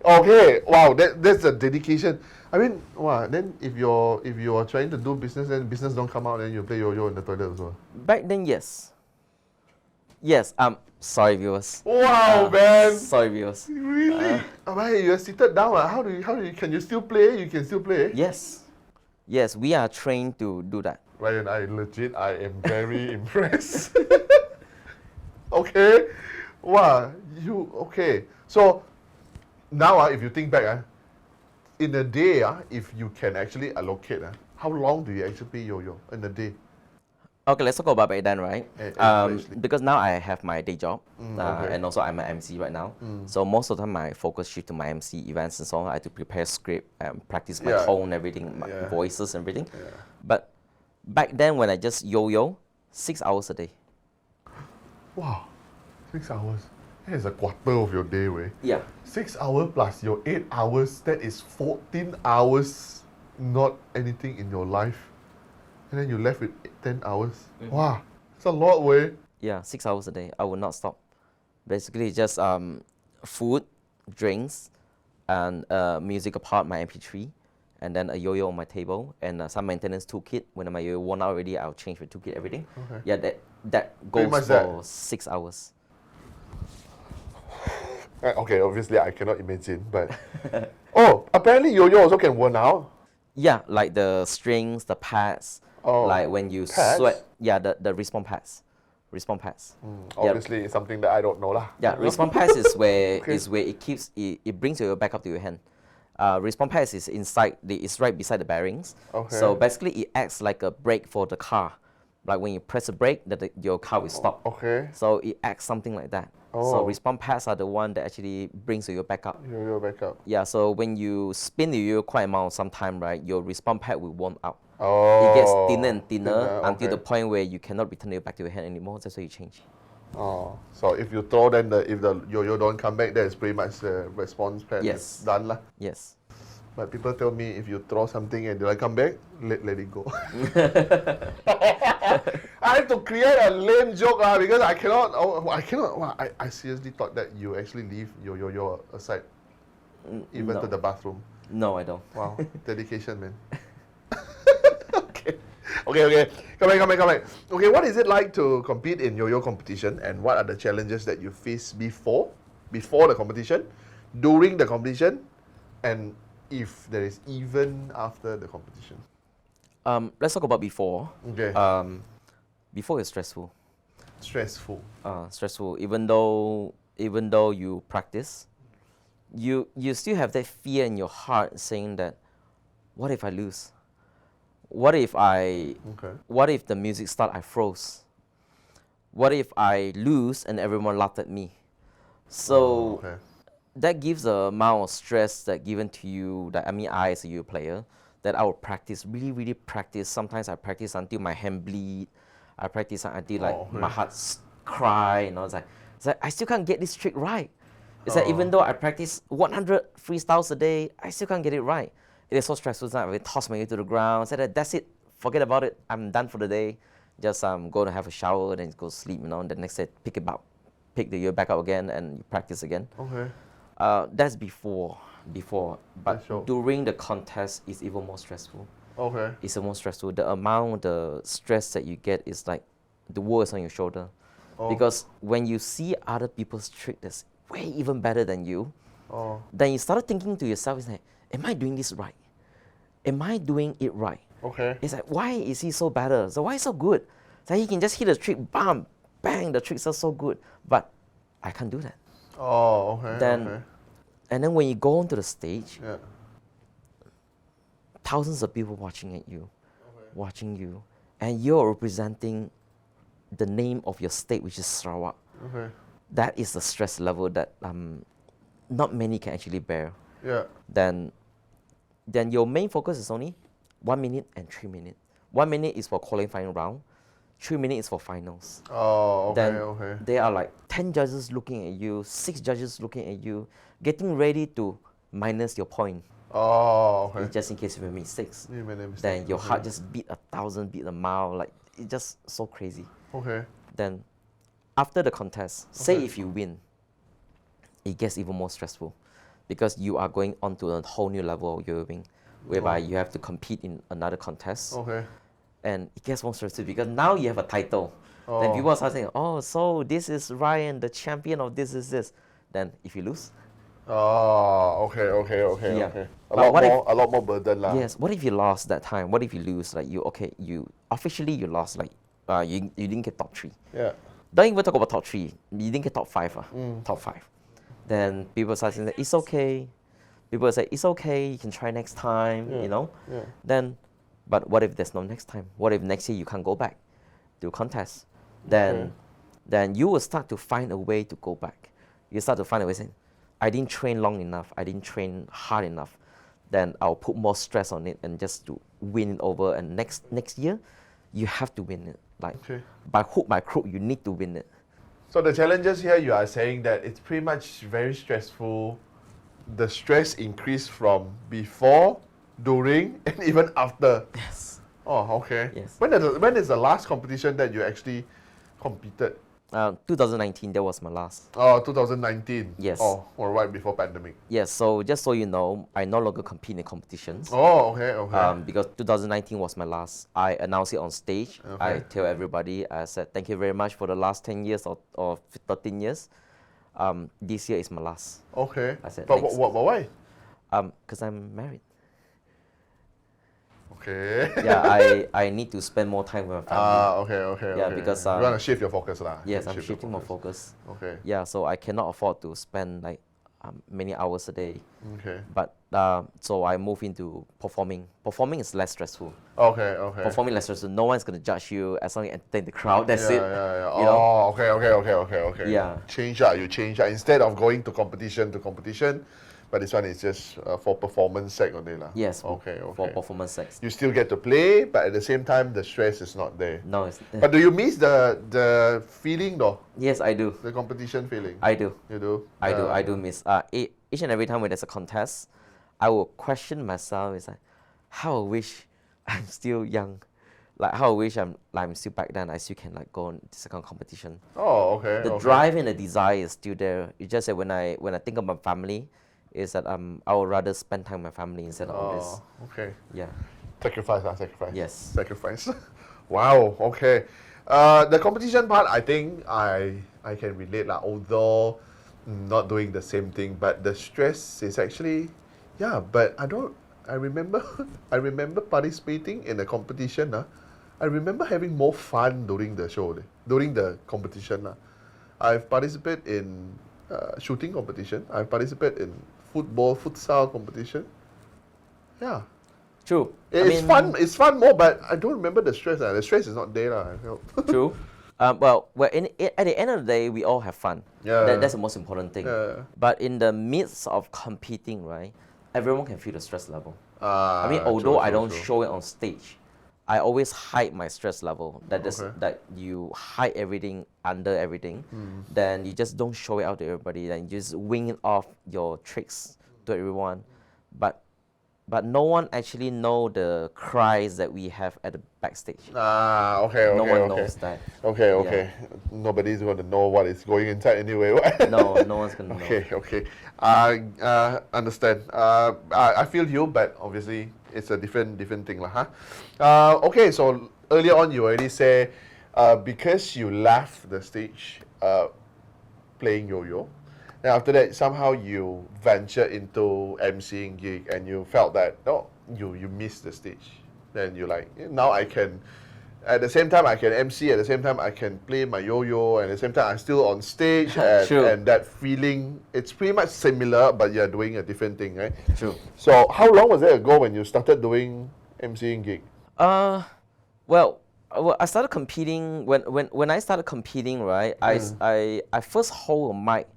Speaker 2: Okay, wow, that's a dedication. I mean, wow, then if you are trying to do business and business don't come out, then you play yo-yo in the toilet as well.
Speaker 1: Back then, yes. Yes, sorry viewers.
Speaker 2: Wow, man.
Speaker 1: Sorry viewers.
Speaker 2: Really? Wait, you're seated down. How do you can you still play? You can still play?
Speaker 1: Yes. Yes, we are trained to do that.
Speaker 2: Ryan, I am very impressed. Okay. Wow, okay. So now if you think back, in a day, if you can actually allocate, how long do you actually play yo-yo in a day?
Speaker 1: Okay, let's talk about back then, right? Because now I have my day job,
Speaker 2: okay.
Speaker 1: and also I'm an MC right now. So most of the time, my focus shift to my MC events and so on. I have to prepare script and practice my tone, everything, my voices, and everything.
Speaker 2: Yeah.
Speaker 1: But back then, when I just yo-yo, 6 hours a day.
Speaker 2: Wow, 6 hours. That is a quarter of your day, way.
Speaker 1: Yeah.
Speaker 2: 6 hours plus your 8 hours, that is 14 hours, not anything in your life. And then you left with 10 hours. Wow, it's a lot, way.
Speaker 1: Yeah, 6 hours a day. I will not stop. Basically, just food, drinks, and music apart, my MP3, and then a yo-yo on my table, and some maintenance toolkit. When my yo-yo worn out already, I'll change my toolkit, everything.
Speaker 2: Okay.
Speaker 1: Yeah, that goes for 6 hours.
Speaker 2: Okay, obviously I cannot imagine, but... Oh, apparently yo-yo also can worn out.
Speaker 1: Yeah, like the strings, the pads.
Speaker 2: Oh,
Speaker 1: like when you
Speaker 2: pads?
Speaker 1: sweat. Yeah, the respawn pads. Respawn pads.
Speaker 2: Obviously, it's something that I don't know lah.
Speaker 1: Yeah, respawn pads is where
Speaker 2: Okay.
Speaker 1: it brings your back up to your hand. Respawn pads is inside. It's right beside the bearings.
Speaker 2: Okay.
Speaker 1: So basically, it acts like a brake for the car. Like when you press a brake, your car will stop.
Speaker 2: Okay.
Speaker 1: So it acts something like that. So respawn pads are the one that actually brings your back up.
Speaker 2: Yo-yo back up.
Speaker 1: Yeah. So when you spin the yo-yo quite amount some time, right, your respawn pad will worn out.
Speaker 2: Oh.
Speaker 1: It gets thinner and thinner until
Speaker 2: okay.
Speaker 1: the point where you cannot return it back to your hand anymore. That's why you change.
Speaker 2: Oh, so if you throw, then if the yo-yo don't come back, that's pretty much the response pad
Speaker 1: Yes.
Speaker 2: is done lah.
Speaker 1: Yes.
Speaker 2: But people tell me if you throw something and they like come back, let it go. I have to create a lame joke because I cannot. I seriously thought that you actually leave your yo-yo aside, even
Speaker 1: no.
Speaker 2: to the bathroom.
Speaker 1: No, I don't.
Speaker 2: Wow, dedication, man. Okay. Come back. Okay, what is it like to compete in yo-yo competition, and what are the challenges that you face before the competition, during the competition, and if there is even after the competition?
Speaker 1: Let's talk about before.
Speaker 2: Okay.
Speaker 1: Before is stressful.
Speaker 2: Stressful.
Speaker 1: Stressful. Even though you practice, you still have that fear in your heart saying that, what if I lose? What if the music start, I froze? What if I lose and everyone laughed at me? So that gives a amount of stress that given to you, that I as a yo player, that I will practice, really practice. Sometimes I practice until my hand bleed. I practice until my heart cry. It's like I still can't get this trick right. It's like even though I practice 100 freestyles a day, I still can't get it right. It is so stressful. I toss my ear to the ground. Say that's it. Forget about it. I'm done for the day. Just go to have a shower, then go sleep. And the next day pick the ear back up again, and you practice again.
Speaker 2: Okay.
Speaker 1: That's before. But
Speaker 2: Sure.
Speaker 1: during the contest, it's even more stressful.
Speaker 2: Okay.
Speaker 1: It's more stressful. The stress that you get is like the world is on your shoulder. Because when you see other people's trick that's way even better than you, then you start thinking to yourself, it's like, am I doing this right? Am I doing it right?
Speaker 2: Okay.
Speaker 1: It's like, why is he so better? So why is so good? So he can just hit a trick, bam, bang, the tricks are so good. But I can't do that.
Speaker 2: Oh, okay.
Speaker 1: And then when you go onto the stage,
Speaker 2: Yeah.
Speaker 1: thousands of people watching you, and you're representing the name of your state, which is Sarawak.
Speaker 2: Okay.
Speaker 1: That is the stress level that not many can actually bear.
Speaker 2: Yeah.
Speaker 1: Then your main focus is only 1 minute and 3 minutes. 1 minute is for qualifying round. 3 minutes is for finals.
Speaker 2: Oh, okay,
Speaker 1: Then
Speaker 2: okay.
Speaker 1: there are like 10 judges looking at you, 6 judges looking at you, getting ready to minus your point.
Speaker 2: Oh, okay.
Speaker 1: Just in case you make mistakes.
Speaker 2: You made a mistake.
Speaker 1: Then your
Speaker 2: Okay.
Speaker 1: heart just beat 1,000, beat a mile, like it's just so crazy.
Speaker 2: Okay.
Speaker 1: Then after the contest, say
Speaker 2: Okay.
Speaker 1: if you win, it gets even more stressful because you are going on to a whole new level of yoyoing, whereby you have to compete in another contest.
Speaker 2: Okay.
Speaker 1: And it gets more stressful because now you have a title. Then people start saying, oh, so this is Ryan, the champion of this is this. Then if you lose,
Speaker 2: Oh, okay, okay, okay,
Speaker 1: Yeah.
Speaker 2: okay.
Speaker 1: But what
Speaker 2: A lot more burden lah.
Speaker 1: yes, what if you lost that time? What if you lose? Like you officially you lost, like you didn't get top 3.
Speaker 2: Yeah.
Speaker 1: Don't even talk about top 3. You didn't get top 5. Top 5. Then people start saying, it's okay. People say, it's okay, you can try next time, you know?
Speaker 2: Yeah.
Speaker 1: Then, but what if there's no next time? What if next year you can't go back to contest? Then you will start to find a way to go back. You start to find a way saying, I didn't train long enough, I didn't train hard enough. Then I'll put more stress on it and just to win it over. And next year, you have to win it. Like by hook, by crook, you need to win it.
Speaker 2: So the challenges here, you are saying that it's pretty much very stressful. The stress increased from before, during, and even after.
Speaker 1: Yes.
Speaker 2: Oh, okay.
Speaker 1: Yes.
Speaker 2: When is the last competition that you actually competed?
Speaker 1: 2019, that was my last.
Speaker 2: Oh, 2019.
Speaker 1: Yes.
Speaker 2: Oh, or right before pandemic.
Speaker 1: Yes, so just so you know, I no longer compete in competitions.
Speaker 2: Oh, okay, okay.
Speaker 1: Because 2019 was my last. I announced it on stage.
Speaker 2: Okay.
Speaker 1: I tell everybody, I said, thank you very much for the last 10 years or 13 years. This year is my last.
Speaker 2: Okay.
Speaker 1: I said,
Speaker 2: but
Speaker 1: next.
Speaker 2: why?
Speaker 1: Because I'm married.
Speaker 2: Okay.
Speaker 1: Yeah, I need to spend more time with my family.
Speaker 2: Okay.
Speaker 1: Yeah,
Speaker 2: okay.
Speaker 1: because,
Speaker 2: you want to shift your focus lah.
Speaker 1: Yes, I'm
Speaker 2: Shift your
Speaker 1: shifting my focus.
Speaker 2: Okay.
Speaker 1: Yeah, so I cannot afford to spend like many hours a day.
Speaker 2: Okay.
Speaker 1: But so I move into performing. Performing is less stressful.
Speaker 2: Okay. Okay.
Speaker 1: Performing less stressful. No one's gonna judge you as long as you entertain the crowd. That's
Speaker 2: yeah,
Speaker 1: it.
Speaker 2: Yeah.
Speaker 1: You know?
Speaker 2: Oh, okay.
Speaker 1: Yeah.
Speaker 2: You change that. Instead of going to competition, but this one is just for performance sake only lah.
Speaker 1: Yes.
Speaker 2: Okay.
Speaker 1: For performance sex.
Speaker 2: You still get to play, but at the same time, the stress is not there.
Speaker 1: No, it's.
Speaker 2: But do you miss the feeling though?
Speaker 1: Yes, I do.
Speaker 2: The competition feeling?
Speaker 1: I do.
Speaker 2: You do?
Speaker 1: I do miss. Each and every time when there's a contest, I will question myself. It's like, how I wish I'm still young. Like how I wish I'm still back then. I still can like go on this kind of competition.
Speaker 2: Oh, okay.
Speaker 1: The drive and the desire is still there. It's just that when I think of my family, is that I would rather spend time with my family instead of all this.
Speaker 2: Okay.
Speaker 1: Yeah.
Speaker 2: Sacrifice.
Speaker 1: Yes.
Speaker 2: Sacrifice. Wow. Okay. The competition part, I think I can relate lah. Although not doing the same thing, but the stress is actually, yeah. But I remember participating in a competition. I remember having more fun during the show, during the competition. I've participated in shooting competition. I've participated in futsal competition. Yeah.
Speaker 1: True.
Speaker 2: It's fun. It's fun more, but I don't remember the stress. The stress is not there. I felt.
Speaker 1: True. At the end of the day, we all have fun.
Speaker 2: Yeah.
Speaker 1: That's the most important thing.
Speaker 2: Yeah.
Speaker 1: But in the midst of competing, right, everyone can feel the stress level. Although I don't show it on stage, I always hide my stress level. That you hide everything under everything. Then you just don't show it out to everybody. Then you just wing it off your tricks to everyone. But no one actually know the cries that we have at the backstage.
Speaker 2: Okay.
Speaker 1: No one knows that.
Speaker 2: Okay. Nobody's going to know what is going inside anyway.
Speaker 1: No one's going to know.
Speaker 2: Okay. Understand. I feel you, but obviously it's a different thing lah. Okay, so earlier on you already say because you left the stage playing yo-yo, then after that somehow you ventured into emceeing gig and you felt that you missed the stage. Then you're like, now I can, at the same time I can MC, at the same time I can play my yo-yo, and at the same time I'm still on stage and that feeling, it's pretty much similar, but you're doing a different thing, right?
Speaker 1: True.
Speaker 2: So how long was it ago when you started doing emceeing gig?
Speaker 1: Well, I started competing when I started competing, right? I first hold a mic.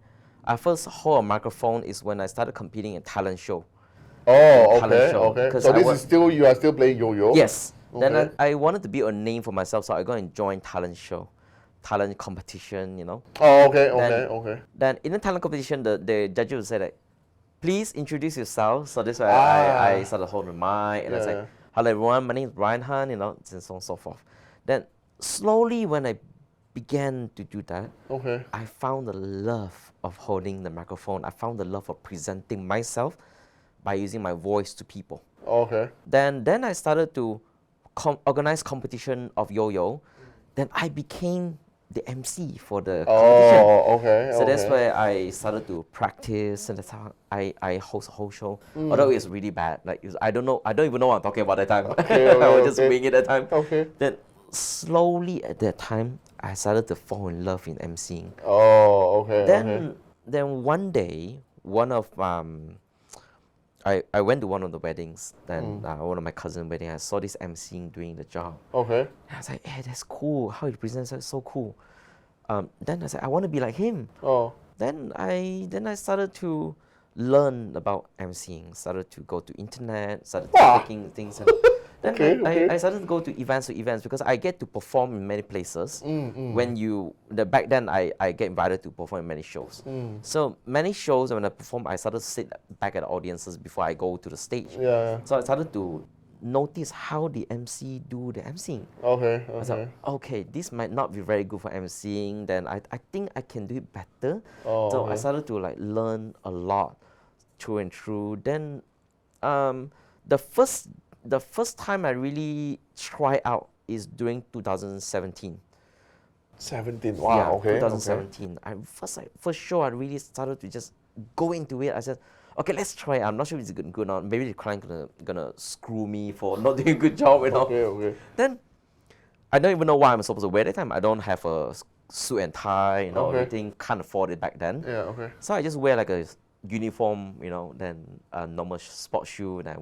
Speaker 1: I first hold a microphone is when I started competing in talent show.
Speaker 2: Oh,
Speaker 1: Talent show,
Speaker 2: okay.
Speaker 1: 'cause
Speaker 2: So
Speaker 1: I
Speaker 2: you are still playing yo-yo?
Speaker 1: Yes. Then
Speaker 2: Okay.
Speaker 1: I wanted to build a name for myself, so I go and join talent show, talent competition, you know.
Speaker 2: Oh, okay,
Speaker 1: Then,
Speaker 2: okay.
Speaker 1: then in the talent competition, the judges would say like, please introduce yourself. So this way I
Speaker 2: Ah.
Speaker 1: started holding the mic and I was
Speaker 2: Yeah.
Speaker 1: like, hello everyone, my name is Brian Han, you know, and so on and so forth. Then slowly when I began to do that,
Speaker 2: Okay.
Speaker 1: I found the love of holding the microphone. I found the love of presenting myself by using my voice to people.
Speaker 2: Okay.
Speaker 1: Then I started to organize competition of yo-yo. Then I became the MC for the competition.
Speaker 2: Oh, okay.
Speaker 1: So that's
Speaker 2: Okay.
Speaker 1: where I started to practice, and that's how I host a whole show.
Speaker 2: Hmm.
Speaker 1: Although it's really bad, like I don't even know what I'm talking about that time.
Speaker 2: Okay,
Speaker 1: I was
Speaker 2: okay,
Speaker 1: just
Speaker 2: okay.
Speaker 1: winging it that time.
Speaker 2: Okay.
Speaker 1: Then slowly at that time, I started to fall in love in MCing.
Speaker 2: Oh, okay. Okay.
Speaker 1: Then one day, one of I went to one of the weddings. Then one of my cousin's wedding, I saw this MCing doing the job.
Speaker 2: Okay.
Speaker 1: And I was like, hey, that's cool. How he presents it, so cool. Then I said, I want to be like him.
Speaker 2: Oh.
Speaker 1: Then I started to learn about MCing. Started to go to internet. Started
Speaker 2: Wow.
Speaker 1: taking things. And then
Speaker 2: Okay.
Speaker 1: I started to go to events because I get to perform in many places. When back then I get invited to perform in many shows. So many shows when I perform, I started to sit back at the audiences before I go to the stage.
Speaker 2: Yeah.
Speaker 1: So I started to notice how the MC do the MCing.
Speaker 2: Okay.
Speaker 1: I was like, okay, this might not be very good for MCing. Then I think I can do it better.
Speaker 2: Oh,
Speaker 1: So I
Speaker 2: okay.
Speaker 1: started to like learn a lot through and through. Then the first time I really try out is during 2017.
Speaker 2: 17. Wow.
Speaker 1: Yeah,
Speaker 2: Okay.
Speaker 1: 2017. First show I really started to just go into it. I said, okay, let's try it. I'm not sure if it's good or not. Maybe the client gonna screw me for not doing a good job, you know.
Speaker 2: Okay.
Speaker 1: Then I don't even know why I'm supposed to wear that time. I don't have a suit and tie, you know,
Speaker 2: Okay.
Speaker 1: everything. Can't afford it back then.
Speaker 2: Yeah. Okay.
Speaker 1: So I just wear like a uniform, you know, then a normal sports shoe, and I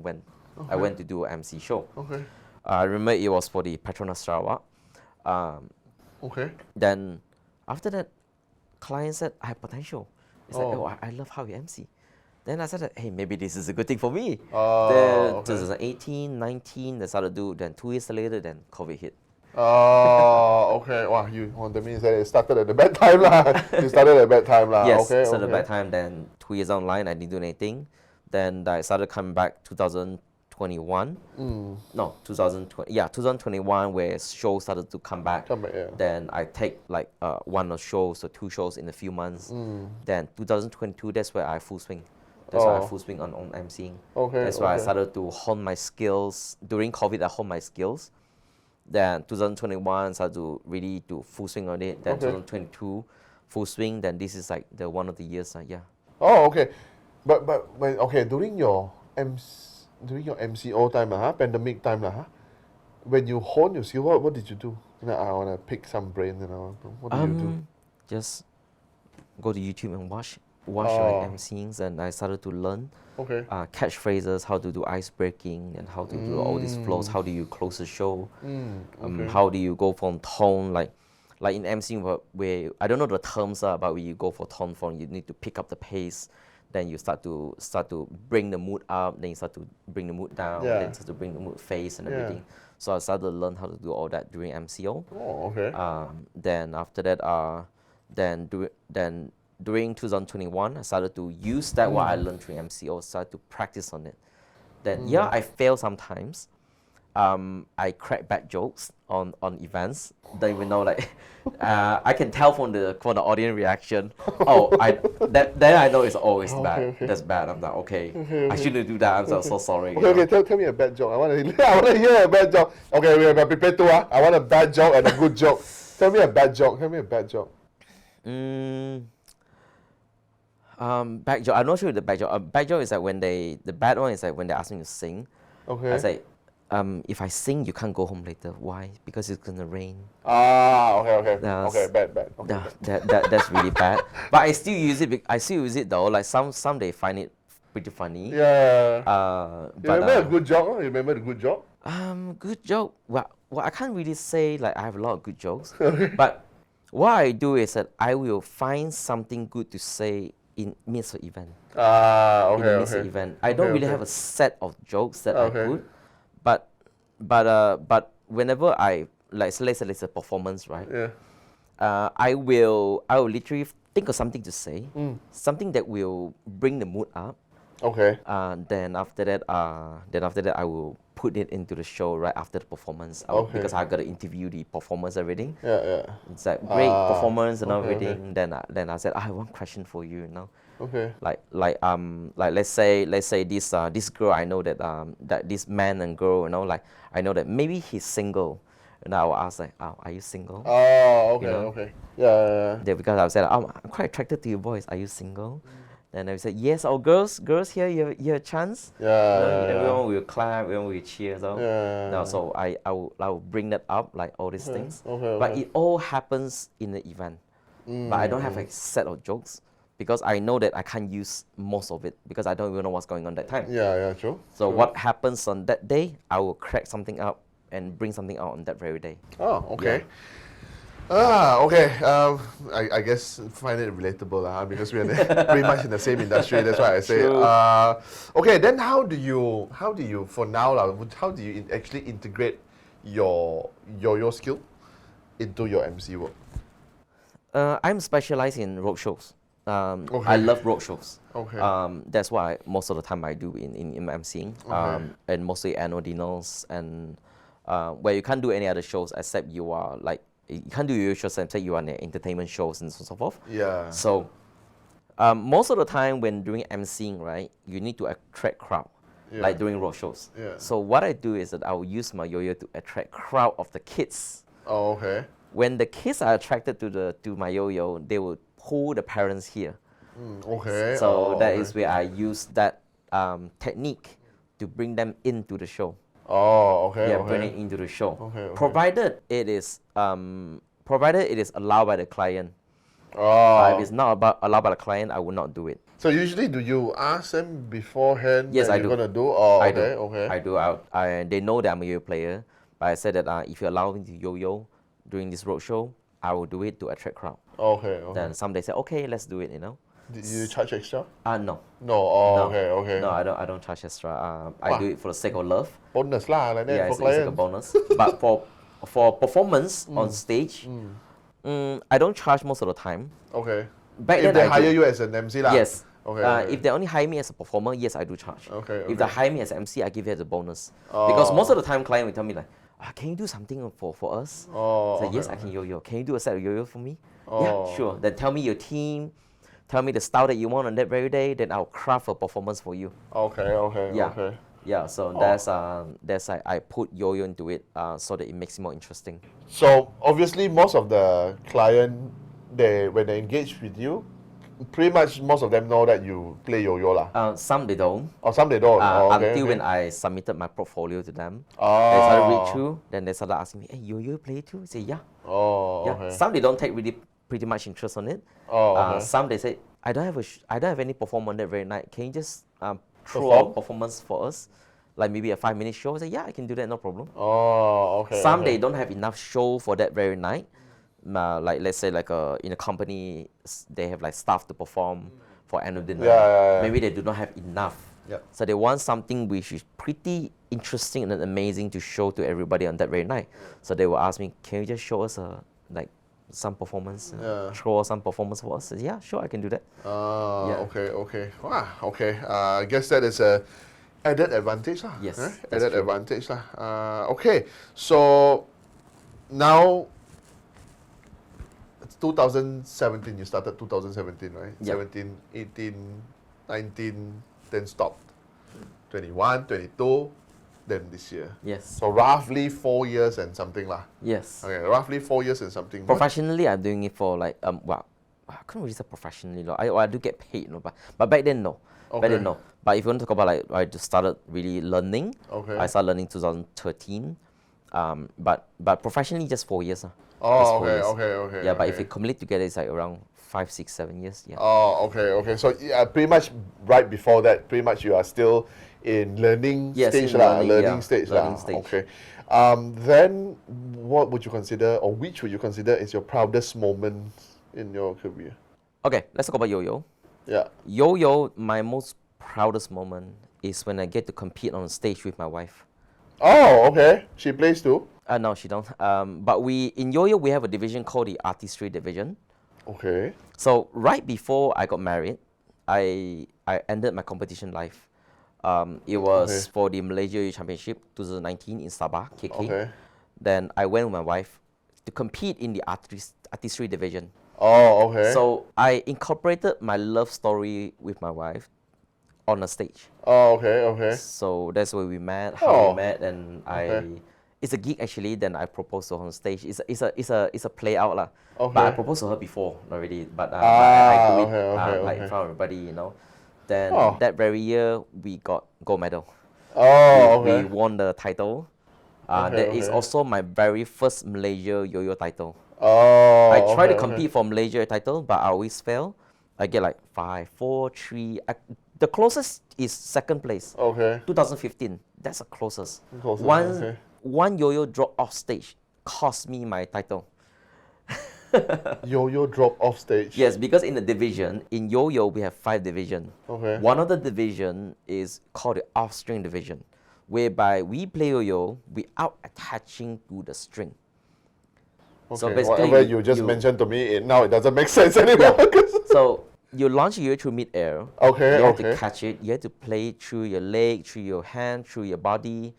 Speaker 1: went to do an MC show.
Speaker 2: Okay.
Speaker 1: I remember it was for the Petronas Sarawak.
Speaker 2: Okay.
Speaker 1: Then after that, client said I have potential. It's like,
Speaker 2: Oh.
Speaker 1: oh, I love how you MC. Then I said, hey, maybe this is a good thing for me.
Speaker 2: Oh,
Speaker 1: Then
Speaker 2: okay.
Speaker 1: 2018, 19, they started to do. Then 2 years later, then COVID hit.
Speaker 2: Oh, okay. Wow, that means that it started at the bad time lah. You started at a bad time lah.
Speaker 1: Yes,
Speaker 2: Okay.
Speaker 1: started
Speaker 2: Okay.
Speaker 1: by time. Then 2 years online, I didn't do anything. Then I started coming back 2021. No, 2020. Yeah, 2021, where shows started to come back.
Speaker 2: Come back, yeah.
Speaker 1: Then I take like one or shows or 2 shows in a few months. Then 2022, that's where I full swing. That's why I
Speaker 2: Oh.
Speaker 1: full swing on MCing.
Speaker 2: Okay,
Speaker 1: That's why I
Speaker 2: okay.
Speaker 1: started to hone my skills. During COVID, I honed my skills. Then 2021, started to really do full swing on it. Then
Speaker 2: Okay.
Speaker 1: 2022, full swing. Then this is like one of the years. Yeah.
Speaker 2: Oh, okay. But when during your MCO time pandemic time when you hone your skill, what did you do? I wanna pick some brain. What did you do?
Speaker 1: Just go to YouTube and watch
Speaker 2: Oh.
Speaker 1: like MCs, and I started to learn
Speaker 2: Okay.
Speaker 1: catchphrases, how to do ice breaking, and how to do all these flows. How do you close the show?
Speaker 2: Okay.
Speaker 1: How do you go from tone like in MCing where I don't know the terms are, but when you go for tone form, you need to pick up the pace. Then you start to bring the mood up. Then you start to bring the mood down.
Speaker 2: Yeah.
Speaker 1: Then start to bring the mood face and
Speaker 2: Yeah.
Speaker 1: everything. So I started to learn how to do all that during MCO.
Speaker 2: Oh, okay.
Speaker 1: Then after that, then during 2021, I started to use that what I learned during MCO. Started to practice on it. Then I fail sometimes. I crack bad jokes on events. Don't even know like I can tell from the audience reaction. Then I know it's always bad.
Speaker 2: okay.
Speaker 1: That's bad. I'm like I shouldn't do that. I'm so sorry. you
Speaker 2: Okay,
Speaker 1: know.
Speaker 2: tell me a bad joke. I want to hear a bad joke. Okay, we are prepared to. I want a bad joke and a good joke. Tell me a bad joke.
Speaker 1: Back joke. I'm not sure if the back joke. Back joke is like the bad one is like when they ask me to sing.
Speaker 2: Okay.
Speaker 1: I say, if I sing, you can't go home later. Why? Because it's gonna rain.
Speaker 2: Okay.
Speaker 1: That's-
Speaker 2: Okay, bad. Okay.
Speaker 1: That's really bad. But I still use it. I still use it though. Like some they find it pretty funny.
Speaker 2: Yeah.
Speaker 1: But
Speaker 2: Remember a good joke? You remember the good joke?
Speaker 1: good joke. Well, I can't really say like I have a lot of good jokes. But what I do is that I will find something good to say in midst of event. In the midst of event, I don't really have a set of jokes that
Speaker 2: Okay.
Speaker 1: are good, but but whenever I like, so let's say it's a performance, right?
Speaker 2: Yeah.
Speaker 1: I will literally think of something to say, something that will bring the mood up.
Speaker 2: Okay.
Speaker 1: Then after that, I will put it into the show right after the performance.
Speaker 2: Okay.
Speaker 1: Because I got to interview the performers already.
Speaker 2: Yeah.
Speaker 1: It's like great performance and
Speaker 2: okay,
Speaker 1: everything. Then I said, I have one question for you.
Speaker 2: Okay.
Speaker 1: Like let's say this girl, I know that that this man and girl, like I know that maybe he's single, and I will ask like, oh, are you single?
Speaker 2: Oh, okay,
Speaker 1: You know?
Speaker 2: okay. Yeah.
Speaker 1: Yeah, because I said, oh, I'm quite attracted to your voice. Are you single? Then they said, yes. Oh, girls here, you have a chance. Everyone will clap, everyone will cheer. So, so I will bring that up, like all these things. But it all happens in the event. But I don't have a set of jokes because I know that I can't use most of it because I don't even know what's going on that time.
Speaker 2: Yeah, true.
Speaker 1: So what happens on that day, I will crack something up and bring something out on that very day.
Speaker 2: Oh, okay. Okay. I guess find it relatable because we are pretty much in the same industry. That's why I say. Okay. Then how do you for now how do you actually integrate your skill into your MC work?
Speaker 1: I'm specialized in road shows. I love road shows.
Speaker 2: Okay.
Speaker 1: That's why most of the time I do in emceeing. And mostly annual dinners and where you can't do any other shows except you are like. You can't do your shows except you are in entertainment shows and so forth.
Speaker 2: Yeah.
Speaker 1: So most of the time when doing emceeing, right, you need to attract crowd, like during road shows.
Speaker 2: Yeah.
Speaker 1: So what I do is that I will use my yo-yo to attract crowd of the kids.
Speaker 2: Oh, okay.
Speaker 1: When the kids are attracted to my yo-yo, they will pull the parents here.
Speaker 2: Okay.
Speaker 1: So that is where I use that technique to bring them into the show.
Speaker 2: Oh, okay.
Speaker 1: Yeah, bring it into the show.
Speaker 2: Okay.
Speaker 1: Provided it is allowed by the client.
Speaker 2: Oh.
Speaker 1: If it's not allowed by the client, I will not do it.
Speaker 2: So usually, do you ask them beforehand?
Speaker 1: Yes,
Speaker 2: that
Speaker 1: I
Speaker 2: you're
Speaker 1: do.
Speaker 2: gonna do? Oh,
Speaker 1: I
Speaker 2: okay.
Speaker 1: do.
Speaker 2: Okay.
Speaker 1: I do. They know that I'm a yo-yo player, but I said that if you allow me to yo-yo during this road show, I will do it to attract crowd.
Speaker 2: Okay.
Speaker 1: Then some they say, okay, let's do it.
Speaker 2: Do you charge extra?
Speaker 1: No.
Speaker 2: No. Oh,
Speaker 1: No.
Speaker 2: okay.
Speaker 1: No, I don't charge extra. I do it for the sake of love.
Speaker 2: Bonus lah, like that
Speaker 1: Yeah,
Speaker 2: for
Speaker 1: it's like a
Speaker 2: clients.
Speaker 1: bonus. But for performance on stage, I don't charge most of the time.
Speaker 2: Okay.
Speaker 1: Back
Speaker 2: If
Speaker 1: then
Speaker 2: they
Speaker 1: I
Speaker 2: hire
Speaker 1: do.
Speaker 2: you as an MC lah.
Speaker 1: Yes.
Speaker 2: Okay.
Speaker 1: If they only hire me as a performer, yes, I do charge.
Speaker 2: Okay.
Speaker 1: If they hire me as an MC, I give it as a bonus. Because most of the time, client will tell me like, can you do something for us?
Speaker 2: Oh.
Speaker 1: So
Speaker 2: okay,
Speaker 1: yes, I can yo-yo. Can you do a set of yo-yo for me?
Speaker 2: Oh.
Speaker 1: Yeah, sure. Then tell me your team. Tell me the style that you want on that very day. Then I'll craft a performance for you.
Speaker 2: Okay.
Speaker 1: Yeah.
Speaker 2: Okay.
Speaker 1: Yeah. So that's I put yo-yo into it so that it makes it more interesting.
Speaker 2: So obviously, most of the client, when they engage with you, pretty much most of them know that you play yo-yo lah.
Speaker 1: Some they don't.
Speaker 2: Or some they don't.
Speaker 1: Until when I submitted my portfolio to them, they started read through. Then they started asking me, "Hey, yo-yo play too?" I say, "Yeah."
Speaker 2: Oh.
Speaker 1: Yeah.
Speaker 2: Okay.
Speaker 1: Some they don't take really pretty much interest on it.
Speaker 2: Oh. Okay.
Speaker 1: Some they say, I don't have any performance on that very night. Can you just throw a performance for us, like maybe a 5-minute show? I say, yeah, I can do that, no problem.
Speaker 2: Oh. Okay.
Speaker 1: Some they don't have enough show for that very night. Like let's say like in a company, they have like staff to perform for annual dinner.
Speaker 2: Yeah.
Speaker 1: Maybe they do not have enough.
Speaker 2: Yeah.
Speaker 1: So they want something which is pretty interesting and amazing to show to everybody on that very night. So they will ask me, can you just show us some performance, throw some performance for us? I said, yeah, sure, I can do that.
Speaker 2: Okay. Wow, okay. I guess that is a added advantage lah.
Speaker 1: Yes,
Speaker 2: right?
Speaker 1: that's
Speaker 2: Added
Speaker 1: true.
Speaker 2: advantage lah. Okay, so now it's 2017. You started 2017, right?
Speaker 1: Yep.
Speaker 2: 17, 18, 19, then stopped. 21, 22, then this year.
Speaker 1: Yes.
Speaker 2: So roughly 4 years and something lah.
Speaker 1: Yes.
Speaker 2: Okay, roughly 4 years and something.
Speaker 1: Professionally, I'm doing it for like well, I couldn't really say professionally, I do get paid, but back then no. Back then no. But if you want to talk about like I just started really learning.
Speaker 2: Okay.
Speaker 1: I started learning 2013. But professionally just 4 years. Just
Speaker 2: Oh,
Speaker 1: 4 years.
Speaker 2: okay.
Speaker 1: Yeah, but if
Speaker 2: okay.
Speaker 1: you cumulate together, it's like around 5, 6, 7 years. Yeah.
Speaker 2: Oh, okay. So pretty much right before that, pretty much you are still in learning
Speaker 1: Yes,
Speaker 2: stage
Speaker 1: in
Speaker 2: lah.
Speaker 1: learning,
Speaker 2: Learning
Speaker 1: yeah.
Speaker 2: stage
Speaker 1: Learning
Speaker 2: lah.
Speaker 1: stage.
Speaker 2: Okay. Then what would you consider, or which would you consider is your proudest moment in your career?
Speaker 1: Okay, let's talk about yo-yo.
Speaker 2: Yeah.
Speaker 1: Yo-yo, my most proudest moment is when I get to compete on stage with my wife.
Speaker 2: Oh, okay. She plays too.
Speaker 1: No, she don't. But in Yoyo we have a division called the artistry division.
Speaker 2: Okay.
Speaker 1: So right before I got married, I ended my competition life. It was
Speaker 2: Okay.
Speaker 1: for the Malaysia Yoyo Championship 2019 in Sabah, KK.
Speaker 2: Okay.
Speaker 1: Then I went with my wife to compete in the artistry division.
Speaker 2: Oh, okay.
Speaker 1: So I incorporated my love story with my wife on a stage.
Speaker 2: Oh, okay, okay.
Speaker 1: So that's where we met, how we
Speaker 2: Oh,
Speaker 1: met, and
Speaker 2: okay.
Speaker 1: it's a gig actually. Then I proposed to her on stage. It's a play out lah. But I
Speaker 2: Okay.
Speaker 1: proposed to her before already. But I do it
Speaker 2: Okay, okay,
Speaker 1: like in
Speaker 2: okay.
Speaker 1: front of everybody, you know. Then
Speaker 2: Oh.
Speaker 1: that very year we got gold medal.
Speaker 2: Oh,
Speaker 1: We
Speaker 2: okay.
Speaker 1: won the title.
Speaker 2: Okay,
Speaker 1: That is
Speaker 2: okay.
Speaker 1: also my very first Malaysia yo-yo title. I
Speaker 2: Oh,
Speaker 1: try
Speaker 2: okay,
Speaker 1: to
Speaker 2: okay.
Speaker 1: compete for Malaysia title, but I always fail. I get like 5, 4, 3. The closest is second place.
Speaker 2: Okay.
Speaker 1: 2015. That's the closest.
Speaker 2: Closest,
Speaker 1: One
Speaker 2: okay.
Speaker 1: one yo-yo drop off stage cost me my title.
Speaker 2: Yo-yo drop off stage.
Speaker 1: Yes, because in the division, in yo-yo we have 5 division.
Speaker 2: Okay.
Speaker 1: One of the division is called the off string division, whereby we play yo-yo without attaching to the string.
Speaker 2: Okay.
Speaker 1: So basically,
Speaker 2: whatever you just mentioned to me, now it doesn't make sense anymore.
Speaker 1: So you launch your yo through mid-air.
Speaker 2: Okay,
Speaker 1: You have
Speaker 2: okay.
Speaker 1: to catch it. You have to play it through your leg, through your hand, through your body.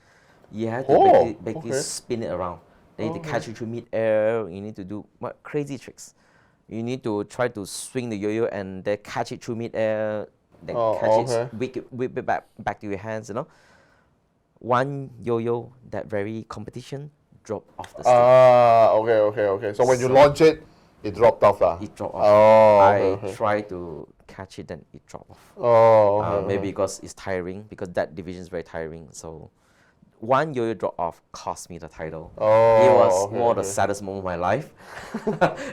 Speaker 1: You have to
Speaker 2: Oh,
Speaker 1: basically
Speaker 2: okay.
Speaker 1: spin it around. Then you need to catch
Speaker 2: Okay.
Speaker 1: it through mid-air. You need to do crazy tricks. You need to try to swing the yo-yo and then catch it through mid-air. Then
Speaker 2: Oh,
Speaker 1: catch
Speaker 2: okay.
Speaker 1: it, whip it back to your hands. You know, one yo-yo that very competition dropped off the stage.
Speaker 2: Okay, okay, okay. So when you
Speaker 1: So-
Speaker 2: launch it, it dropped off lah.
Speaker 1: It dropped off.
Speaker 2: Oh,
Speaker 1: I
Speaker 2: okay, okay.
Speaker 1: try to catch it, then it dropped off.
Speaker 2: Oh, okay,
Speaker 1: Maybe
Speaker 2: okay.
Speaker 1: because it's tiring, because that division is very tiring. So one yo-yo drop off cost me the title.
Speaker 2: Oh,
Speaker 1: It was
Speaker 2: okay,
Speaker 1: more the
Speaker 2: okay.
Speaker 1: saddest moment of my life.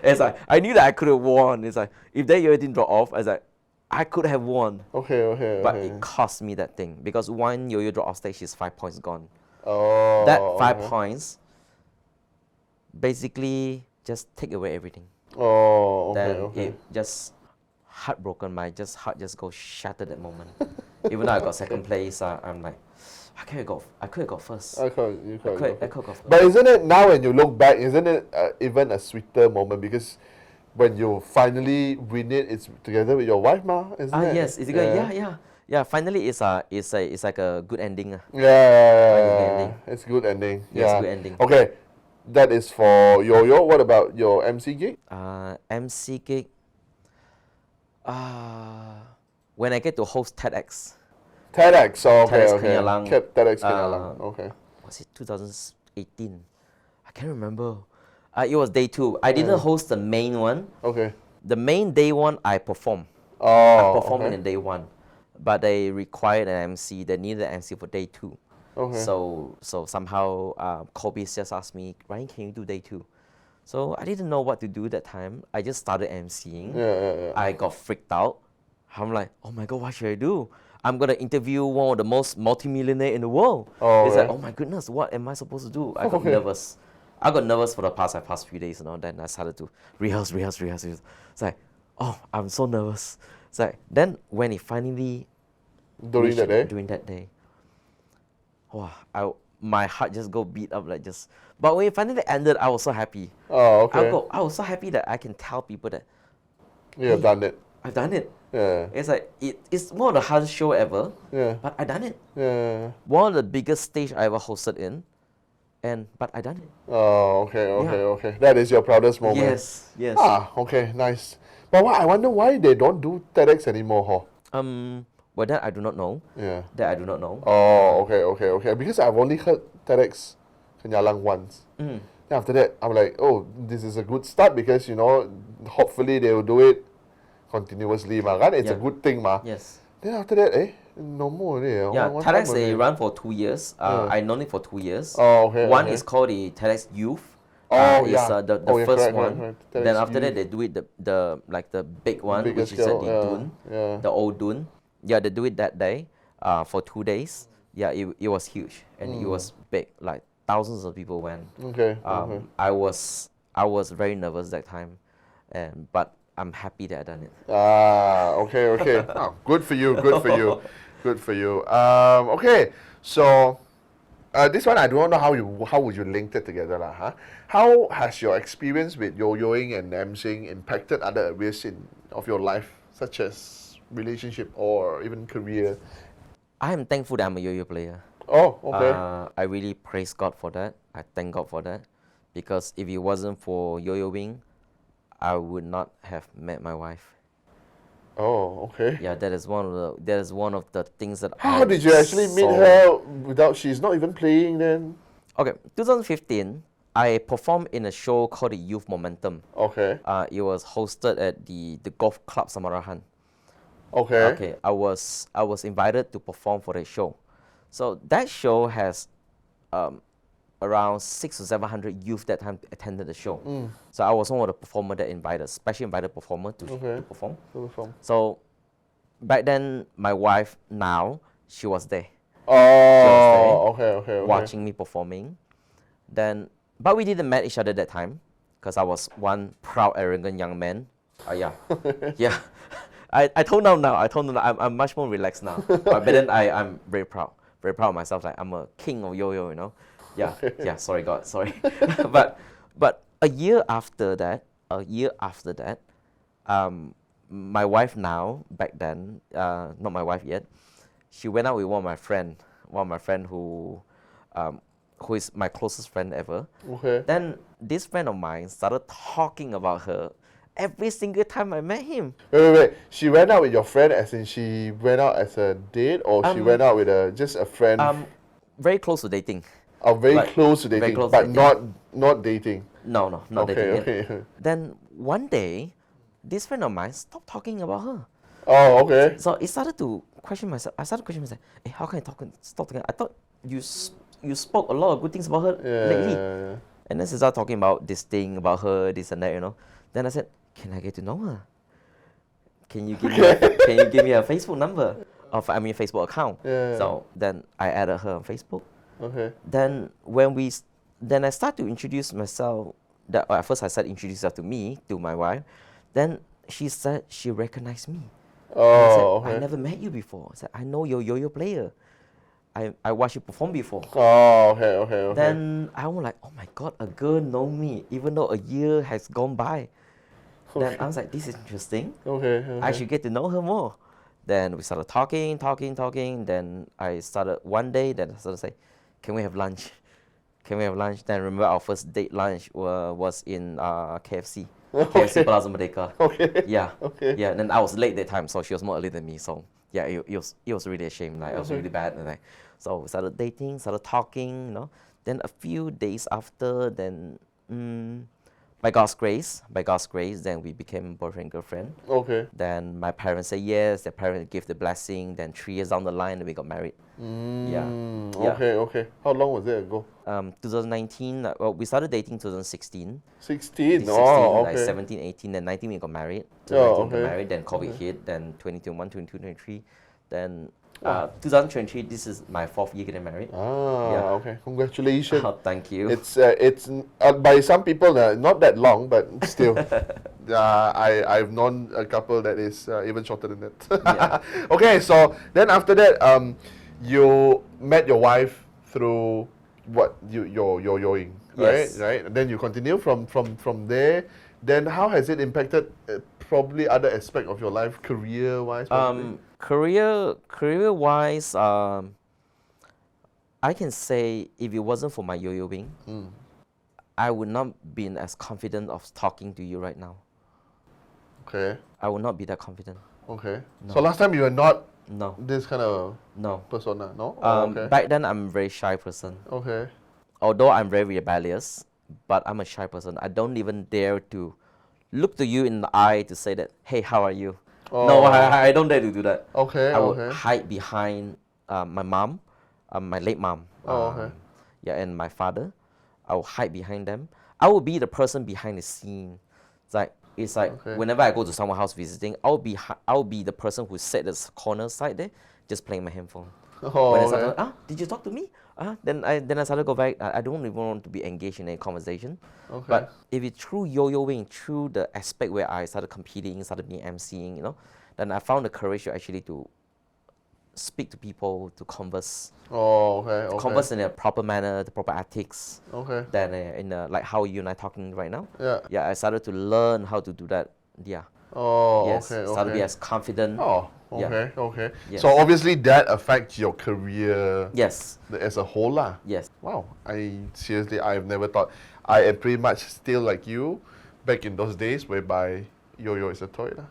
Speaker 1: It's like I knew that I could have won. It's like if that yo-yo didn't drop off, I was like I could have won,
Speaker 2: Okay, okay,
Speaker 1: but
Speaker 2: okay.
Speaker 1: it cost me that thing because one yo-yo drop off stage is 5 points gone.
Speaker 2: Oh,
Speaker 1: That 5
Speaker 2: okay.
Speaker 1: points basically just take away everything.
Speaker 2: Oh, okay,
Speaker 1: Then
Speaker 2: okay.
Speaker 1: it just heartbroken. My heart just goes shattered that moment. Even though I got second place, I'm like, I could have got first.
Speaker 2: I could
Speaker 1: I could
Speaker 2: go.
Speaker 1: have got first.
Speaker 2: But isn't it now when you look back, isn't it even a sweeter moment because when you finally win it, it's together with your wife, ma? Isn't it?
Speaker 1: Yes, it's good. Yeah. Finally, it's like a good ending.
Speaker 2: Yeah,
Speaker 1: ending.
Speaker 2: it's good ending.
Speaker 1: Yeah, it's
Speaker 2: Yeah,
Speaker 1: good ending.
Speaker 2: Okay, that is for Yoyo. What about your MC gig?
Speaker 1: MC gig. When I get to host TEDx.
Speaker 2: TEDx. Oh, okay,
Speaker 1: TEDx
Speaker 2: okay.
Speaker 1: Kenyalang.
Speaker 2: TEDx Kenyalang. Okay.
Speaker 1: Was it 2018? I can't remember. It was day 2. I didn't host the main one.
Speaker 2: Okay.
Speaker 1: The main day 1, I performed.
Speaker 2: Oh,
Speaker 1: Performing
Speaker 2: okay.
Speaker 1: in day 1, but they required an MC. They needed an MC for day 2.
Speaker 2: Okay.
Speaker 1: So somehow Kobe just asked me, Ryan, can you do day 2? So I didn't know what to do that time. I just started MCing.
Speaker 2: Yeah.
Speaker 1: I got freaked out. I'm like, oh my god, what should I do? I'm gonna interview one of the most multimillionaire in the world.
Speaker 2: Oh,
Speaker 1: It's like,
Speaker 2: okay.
Speaker 1: oh my goodness, what am I supposed to do? I got
Speaker 2: Okay.
Speaker 1: nervous. I got nervous for the past few days, Then I started to rehearse. It's like, oh, I'm so nervous. It's like, then when it finally
Speaker 2: During the day?
Speaker 1: during that day, wow, my heart just go beat up like just. But when it finally ended, I was so happy.
Speaker 2: Oh, okay.
Speaker 1: I was so happy that I can tell people that
Speaker 2: You have done it.
Speaker 1: I've done it.
Speaker 2: Yeah.
Speaker 1: It's like it's more of the hardest show ever,
Speaker 2: Yeah.
Speaker 1: but I done it.
Speaker 2: Yeah.
Speaker 1: One of the biggest stage I ever hosted in, but I done it.
Speaker 2: Oh, okay. That is your proudest moment.
Speaker 1: Yes.
Speaker 2: Okay, nice. But I wonder why they don't do TEDx anymore, huh?
Speaker 1: Well, that I do not know.
Speaker 2: Yeah.
Speaker 1: That I do not know.
Speaker 2: Oh, okay. Because I've only heard TEDx Kenyalang once. Then after that, I'm like, oh, this is a good start because, hopefully they will do it continuously, ma. Right? It's a
Speaker 1: Yeah.
Speaker 2: good thing, ma.
Speaker 1: Yes.
Speaker 2: Then after that, no more already.
Speaker 1: Yeah,
Speaker 2: What
Speaker 1: TEDx
Speaker 2: time
Speaker 1: they
Speaker 2: already?
Speaker 1: run for 2 years. I known it for 2 years.
Speaker 2: Oh, okay.
Speaker 1: One
Speaker 2: okay.
Speaker 1: is called the TEDx Youth.
Speaker 2: Oh,
Speaker 1: It's
Speaker 2: yeah.
Speaker 1: the
Speaker 2: Oh, yeah,
Speaker 1: first
Speaker 2: correct,
Speaker 1: one.
Speaker 2: correct.
Speaker 1: Then
Speaker 2: TEDx
Speaker 1: after that
Speaker 2: Youth.
Speaker 1: they do it the big one,
Speaker 2: Bigger
Speaker 1: which is at
Speaker 2: scale,
Speaker 1: the
Speaker 2: yeah,
Speaker 1: Dun,
Speaker 2: yeah.
Speaker 1: the old Dun. Yeah, they do it that day, for 2 days. Yeah, it was huge and it was big. Like thousands of people went.
Speaker 2: Okay.
Speaker 1: I was very nervous that time, but I'm happy that I done it.
Speaker 2: Okay. Oh, good for you. Okay, so This one I don't know how would you link it together lah, huh? How has your experience with yo-yoing and emceeing impacted other areas of your life, such as relationship or even career?
Speaker 1: I am thankful that I'm a yo-yo player.
Speaker 2: Oh, okay.
Speaker 1: I really praise God for that. I thank God for that, because if it wasn't for yo-yoing, I would not have met my wife.
Speaker 2: Oh, okay.
Speaker 1: Yeah, that is one of the things that
Speaker 2: How
Speaker 1: I
Speaker 2: did you actually meet
Speaker 1: saw.
Speaker 2: her without she's not even playing then?
Speaker 1: Okay, 2015, I performed in a show called the Youth Momentum.
Speaker 2: Okay.
Speaker 1: It was hosted at the golf club Samarahan.
Speaker 2: Okay.
Speaker 1: Okay, I was invited to perform for the show. So that show has around 600 or 700 youth that time attended the show. So I was one of the performer that invited, special invited performer to perform. So back then, my wife now, she was there.
Speaker 2: Oh, okay.
Speaker 1: Watching me performing. Then, but we didn't met each other that time, because I was one proud, arrogant young man. Yeah. I told her now. I'm much more relaxed now. But then I'm very proud of myself. Like, I'm a king of yo-yo, you know. Yeah. Sorry, God, sorry. but a year after that, my wife now, back then, not my wife yet, she went out with one of my friend who is my closest friend ever.
Speaker 2: Okay.
Speaker 1: Then this friend of mine started talking about her every single time I met him.
Speaker 2: Wait. She went out with your friend, as in she went out as a date, or she went out with just a friend?
Speaker 1: Very close to dating.
Speaker 2: Very close to dating, but not dating.
Speaker 1: No, not dating yet.
Speaker 2: Okay.
Speaker 1: Then one day, this friend of mine stopped talking about her.
Speaker 2: Oh, okay.
Speaker 1: So it started to question myself. I started questioning myself. Hey, how can I stop talking? I thought you spoke a lot of good things about her lately.
Speaker 2: Yeah.
Speaker 1: And then she started talking about this thing about her, this and that, you know. Then I said, can I get to know her? Can you give me a Facebook number? Facebook account.
Speaker 2: Yeah.
Speaker 1: So then I added her on Facebook.
Speaker 2: Okay.
Speaker 1: Then I start to introduce myself. At first I said introduce her to me, to my wife. Then she said she recognized me.
Speaker 2: Oh,
Speaker 1: I said,
Speaker 2: okay.
Speaker 1: I never met you before. I said, I know you're yo-yo player. I watched you perform before.
Speaker 2: Oh, okay.
Speaker 1: Then I was like, oh my God, a girl know me, even though a year has gone by. Then I was like, this is interesting.
Speaker 2: Okay.
Speaker 1: I should get to know her more. Then we started talking. Then I started one day, then I started to say, can we have lunch? Then remember our first date lunch was in KFC.
Speaker 2: Okay.
Speaker 1: KFC Plaza Merdeka.
Speaker 2: Okay.
Speaker 1: Yeah.
Speaker 2: Okay.
Speaker 1: Yeah, and then I was late that time, so she was more early than me. So yeah, it was really a shame. Like, it was really bad. And so we started dating, started talking, you know. Then a few days after, then by God's grace, then we became boyfriend, girlfriend.
Speaker 2: Okay.
Speaker 1: Then my parents said yes, their parents gave the blessing. Then 3 years down the line, we got married. Yeah.
Speaker 2: Okay. How long was it ago?
Speaker 1: 2019, we started dating 2016.
Speaker 2: 16?
Speaker 1: 16,
Speaker 2: Oh,
Speaker 1: like
Speaker 2: okay.
Speaker 1: 17, 18, then 19 we got married.
Speaker 2: Oh,
Speaker 1: 2019 we got
Speaker 2: okay.
Speaker 1: married, then COVID hit, then 2021, 22, 23. Then 2023, this is my 4th year getting married.
Speaker 2: Okay. Congratulations.
Speaker 1: Oh, thank you.
Speaker 2: It's by some people not that long, but still. I've known a couple that is even shorter than that.
Speaker 1: Yeah.
Speaker 2: Okay, so then after that, you met your wife through what your yoyoing, right?
Speaker 1: Yes.
Speaker 2: Right. And then you continue from there. Then how has it impacted probably other aspect of your life, career wise?
Speaker 1: Career wise, I can say if it wasn't for my yo-yoing, I would not been as confident of talking to you right now.
Speaker 2: Okay.
Speaker 1: I would not be that confident.
Speaker 2: Okay.
Speaker 1: No.
Speaker 2: So last time you were not
Speaker 1: No.
Speaker 2: this kind of
Speaker 1: No.
Speaker 2: persona, no? Okay.
Speaker 1: Back then I'm a very shy person.
Speaker 2: Okay.
Speaker 1: Although I'm very rebellious, but I'm a shy person. I don't even dare to look to you in the eye to say that, hey, how are you? No, I don't dare to do that.
Speaker 2: Okay.
Speaker 1: I would hide behind my mom, my late mom.
Speaker 2: Okay.
Speaker 1: Yeah, and my father. I will hide behind them. I will be the person behind the scene. It's like
Speaker 2: Okay.
Speaker 1: whenever I go to someone's house visiting, I'll be the person who sat at the corner side there, just playing my handphone.
Speaker 2: Oh,
Speaker 1: When I
Speaker 2: okay.
Speaker 1: started, did you talk to me? Then I started to go back. I don't even want to be engaged in any conversation.
Speaker 2: Okay.
Speaker 1: But if it's through yo-yoing, through the aspect where I started competing, started being emceeing, you know, then I found the courage to actually to speak to people, to converse,
Speaker 2: Oh, okay.
Speaker 1: converse in a proper manner, the proper ethics.
Speaker 2: Okay.
Speaker 1: Than in like how you and I talking right now.
Speaker 2: Yeah.
Speaker 1: Yeah, I started to learn how to do that. Yeah.
Speaker 2: Oh,
Speaker 1: Yes.
Speaker 2: okay.
Speaker 1: Started to be as confident.
Speaker 2: Oh,
Speaker 1: Yeah.
Speaker 2: okay, okay.
Speaker 1: Yes.
Speaker 2: So obviously that affects your career
Speaker 1: Yes.
Speaker 2: as a whole lah.
Speaker 1: Yes.
Speaker 2: Wow, I've never thought. I am pretty much still like you, back in those days whereby yo-yo is a toy lah.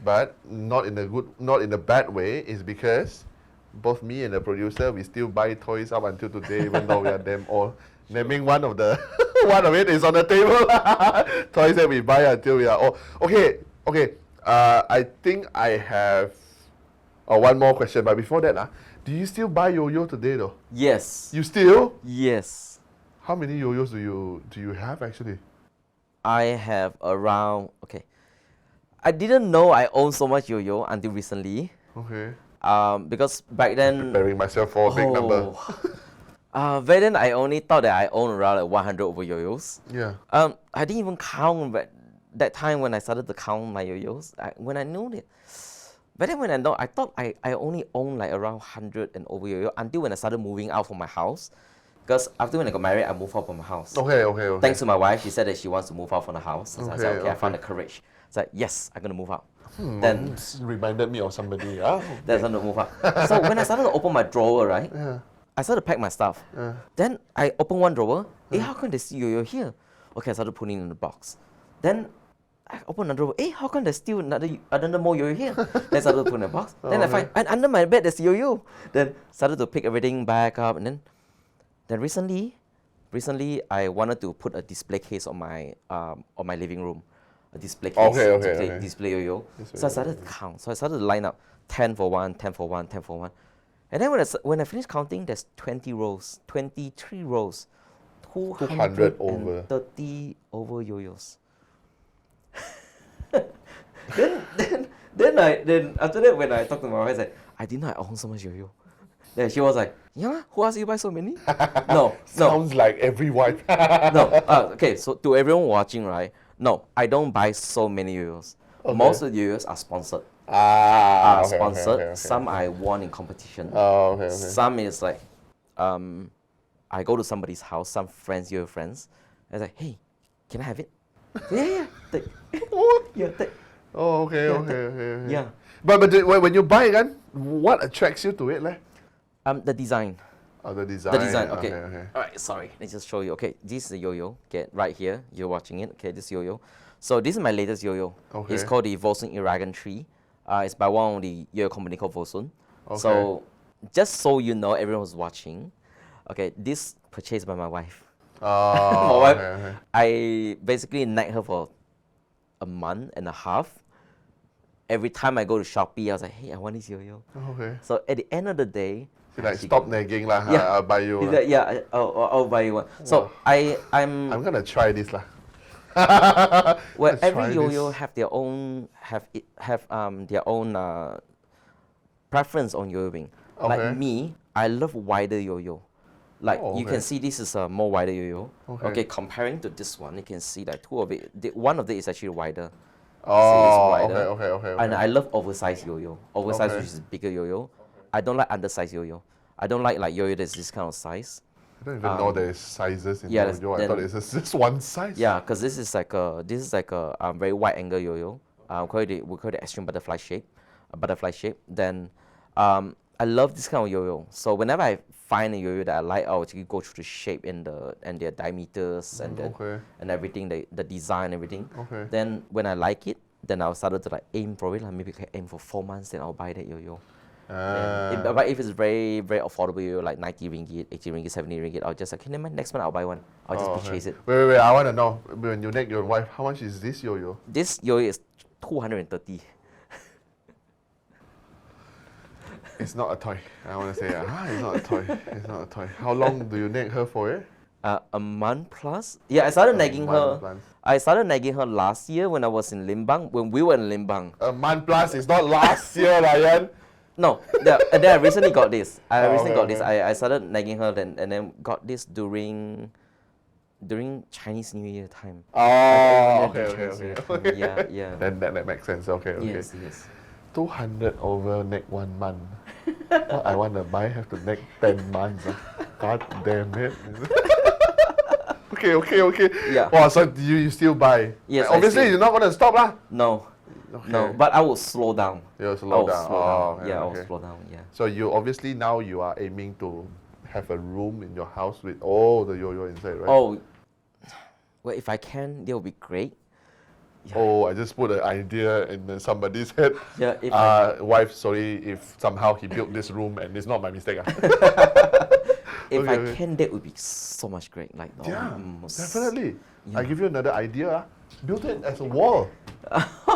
Speaker 2: But not in a bad way. Is because both me and the producer, we still buy toys up until today, even though we are damn old. Naming one of it is on the table. Toys that we buy until we are old. Okay. I think I have one more question, but before that, do you still buy yo-yo today though?
Speaker 1: Yes.
Speaker 2: You still?
Speaker 1: Yes.
Speaker 2: How many yo-yos do you have actually?
Speaker 1: I have around. Okay. I didn't know I own so much yo-yo until recently.
Speaker 2: Okay.
Speaker 1: Because back then.
Speaker 2: Preparing myself for a big number.
Speaker 1: Back then I only thought that I owned around like 100 over yo-yos.
Speaker 2: Yeah.
Speaker 1: I didn't even count, but that time when I started to count my yo-yos, when I knew it. But then when I know, I thought I only owned like around 100 and over yo-yo until when I started moving out from my house. Because after when I got married, I moved out from my house.
Speaker 2: Okay.
Speaker 1: Thanks to my wife, she said that she wants to move out from the house. So I said, okay, I
Speaker 2: Okay.
Speaker 1: found the courage. It's like, yes, I'm going to move out.
Speaker 2: Then it's reminded me of somebody.
Speaker 1: Then I started to move out. So when I started to open my drawer, right?
Speaker 2: Yeah.
Speaker 1: I started to pack my stuff. Then I opened one drawer. Hey, how come there's yo-yo here? Okay, I started putting it in the box. Then I opened another drawer. Hey, how come there's still another more yo-yo here? Then I started to put in the box. Then I find, and under my bed there's yo-yo. Then started to pick everything back up. And then recently I wanted to put a display case on my living room. A display case to display yo-yo. So I started to count. So I started to line up 10 for 1, 10 for 1, 10 for 1. And then when I finished counting, there's 20 rows, 23 rows, 230 over yo-yos. then after that, when I talked to my wife, I said, I didn't know I own so much yo-yo. Then she was like, yeah, who asked you to buy so many? No.
Speaker 2: Sounds like every wife.
Speaker 1: No. Okay, so to everyone watching, right? No, I don't buy so many yo-yos. Okay. Most of the yo-yos are sponsored. Sponsored.
Speaker 2: Okay.
Speaker 1: Some I won in competition.
Speaker 2: Okay.
Speaker 1: Some is like, I go to somebody's house, some friends, your friends. I was like, hey, can I have it? Yeah, take. Yeah, take.
Speaker 2: Oh, okay.
Speaker 1: Yeah.
Speaker 2: But when you buy it, what attracts you to it, leh?
Speaker 1: The design.
Speaker 2: Oh, the design.
Speaker 1: The design. Okay.
Speaker 2: Okay.
Speaker 1: All right. Sorry. Let's just show you. Okay. This is the yo-yo. Okay. Right here. You're watching it. Okay. This yo-yo. So this is my latest yo-yo.
Speaker 2: Okay.
Speaker 1: It's called the Volsun Iragan 3. It's by one of the yo-yo company called Volsun.
Speaker 2: Okay.
Speaker 1: So just so you know, everyone was watching. Okay. This purchased by my wife.
Speaker 2: Oh.
Speaker 1: My wife.
Speaker 2: Okay.
Speaker 1: I basically nagged her for a month and a half. Every time I go to Shopee, I was like, hey, I want this yo-yo.
Speaker 2: Okay.
Speaker 1: So at the end of the day,
Speaker 2: She like, stop nagging lah.
Speaker 1: Yeah.
Speaker 2: I'll buy you.
Speaker 1: he's like, yeah, I'll buy you one. So I'm
Speaker 2: I'm gonna try this lah.
Speaker 1: well,
Speaker 2: Let's
Speaker 1: every
Speaker 2: try
Speaker 1: yo-yo
Speaker 2: this.
Speaker 1: have their own preference on yo-yoing.
Speaker 2: Okay.
Speaker 1: Like me, I love wider yo-yo. Like you can see this is a more wider yo-yo.
Speaker 2: Okay.
Speaker 1: Comparing to this one, you can see that one of it is actually wider.
Speaker 2: Oh,
Speaker 1: wider.
Speaker 2: okay.
Speaker 1: And I love oversized yo-yo. Oversized,
Speaker 2: Okay.
Speaker 1: which is bigger yo-yo. I don't like undersized yo-yo. I don't like yo-yo that's this kind of size.
Speaker 2: I don't even know there's sizes in
Speaker 1: yeah,
Speaker 2: yo-yo. I
Speaker 1: then-
Speaker 2: thought it's just one size.
Speaker 1: Yeah, because this is like a very wide angle yo-yo. We call it the extreme butterfly shape. Then I love this kind of yo-yo. So whenever I find a yo-yo that I like, I'll actually go through the shape and their diameters and and everything, the design, everything.
Speaker 2: Okay.
Speaker 1: Then when I like it, then I'll start to like aim for it. Like maybe I can aim for 4 months, then I'll buy that yo-yo. But if it's very, very affordable yo-yo, like 90 ringgit, 80 ringgit, 70 ringgit, I'll just like, okay, never mind, next month I'll buy one. I'll just purchase it.
Speaker 2: Wait. I want to know, when you nag your wife, how much is this yo-yo?
Speaker 1: This yo-yo is 230.
Speaker 2: It's not a toy. I want to say, it's not a toy. It's not a toy. How long do you nag her for it?
Speaker 1: A month plus. Yeah, I started nagging
Speaker 2: month
Speaker 1: her.
Speaker 2: plus.
Speaker 1: I started nagging her last year when I was in Limbang. When we were in Limbang.
Speaker 2: A month plus is not last year, Ryan.
Speaker 1: No, and then I recently got this.
Speaker 2: Okay.
Speaker 1: I started nagging her and then got this during Chinese New Year time.
Speaker 2: Oh,
Speaker 1: During
Speaker 2: okay.
Speaker 1: Chinese New Year time. Yeah.
Speaker 2: Then that makes sense. Okay.
Speaker 1: Yes.
Speaker 2: 200 over neck 1 month. What I want to buy have to take 10 months. God damn it. Okay.
Speaker 1: Yeah.
Speaker 2: Wow, so you still buy?
Speaker 1: Yes, I
Speaker 2: Obviously,
Speaker 1: still-
Speaker 2: you're not going to stop, lah.
Speaker 1: No.
Speaker 2: Okay.
Speaker 1: No, but I will slow down.
Speaker 2: You'll slow down.
Speaker 1: Slow down.
Speaker 2: Oh,
Speaker 1: Yeah, I
Speaker 2: okay.
Speaker 1: will slow down. Yeah.
Speaker 2: So you obviously now you are aiming to have a room in your house with all the yo-yo inside, right?
Speaker 1: Oh, well, if I can, that would be great.
Speaker 2: Oh, I just put an idea in somebody's head.
Speaker 1: Yeah, if
Speaker 2: wife, sorry if somehow he built this room and it's not my mistake.
Speaker 1: If
Speaker 2: Okay,
Speaker 1: I
Speaker 2: okay.
Speaker 1: can, that would be so much great. Like,
Speaker 2: Yeah,
Speaker 1: almost-
Speaker 2: definitely.
Speaker 1: Yeah.
Speaker 2: I give you another idea. Build it as a wall.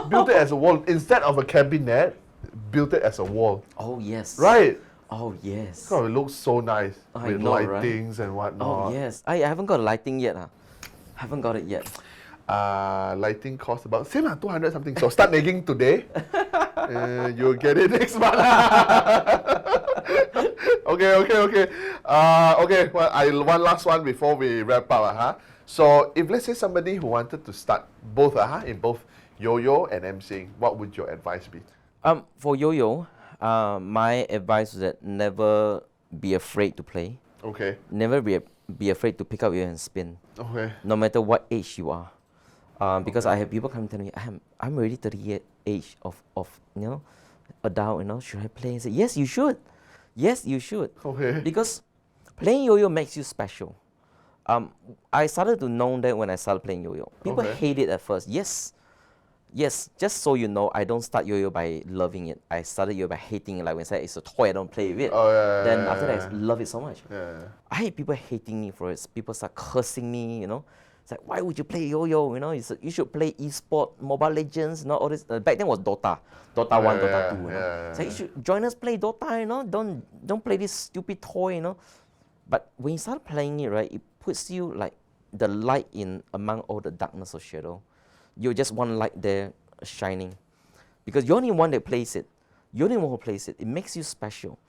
Speaker 2: Build it as a wall. Instead of a cabinet, build it as a wall.
Speaker 1: Oh yes.
Speaker 2: Right?
Speaker 1: Oh yes.
Speaker 2: So it looks so nice
Speaker 1: I
Speaker 2: with
Speaker 1: know, right?
Speaker 2: lightings and whatnot.
Speaker 1: Oh yes. I haven't got lighting yet. Haven't got it yet.
Speaker 2: Lighting costs about same 200 something. So start making today. You'll get it next month. Okay. Okay. Well, one last one before we wrap up. So if let's say somebody who wanted to start both in both yo-yo and emceeing, what would your advice be?
Speaker 1: For yo-yo, my advice is that never be afraid to play.
Speaker 2: Okay.
Speaker 1: Never be afraid to pick up your and spin.
Speaker 2: Okay.
Speaker 1: No matter what age you are. Because I have people come tell me, I'm already 38 age of adult, should I play? I say, yes, you should. Yes, you should.
Speaker 2: Okay.
Speaker 1: Because playing yo-yo makes you special. I started to know that when I started playing yo-yo. People
Speaker 2: Okay.
Speaker 1: hate it at first. Yes, just so you know, I don't start yo-yo by loving it. I started yo-yo by hating it. Like when I say it's a toy, I don't play with it.
Speaker 2: Oh, yeah,
Speaker 1: Then
Speaker 2: yeah,
Speaker 1: after that, I
Speaker 2: yeah.
Speaker 1: love it so much.
Speaker 2: Yeah.
Speaker 1: I hate people hating me for it. People start cursing me, It's like, why would you play yo-yo? You should play e-sport, Mobile Legends, all this. Back then was Dota. Dota 1, Dota 2, It's like, you should join us play Dota, Don't play this stupid toy, But when you start playing it, right, it puts you like the light in among all the darkness of shadow. You're just one light there shining. Because you're the only one that plays it. You're the only one who plays it. It makes you special.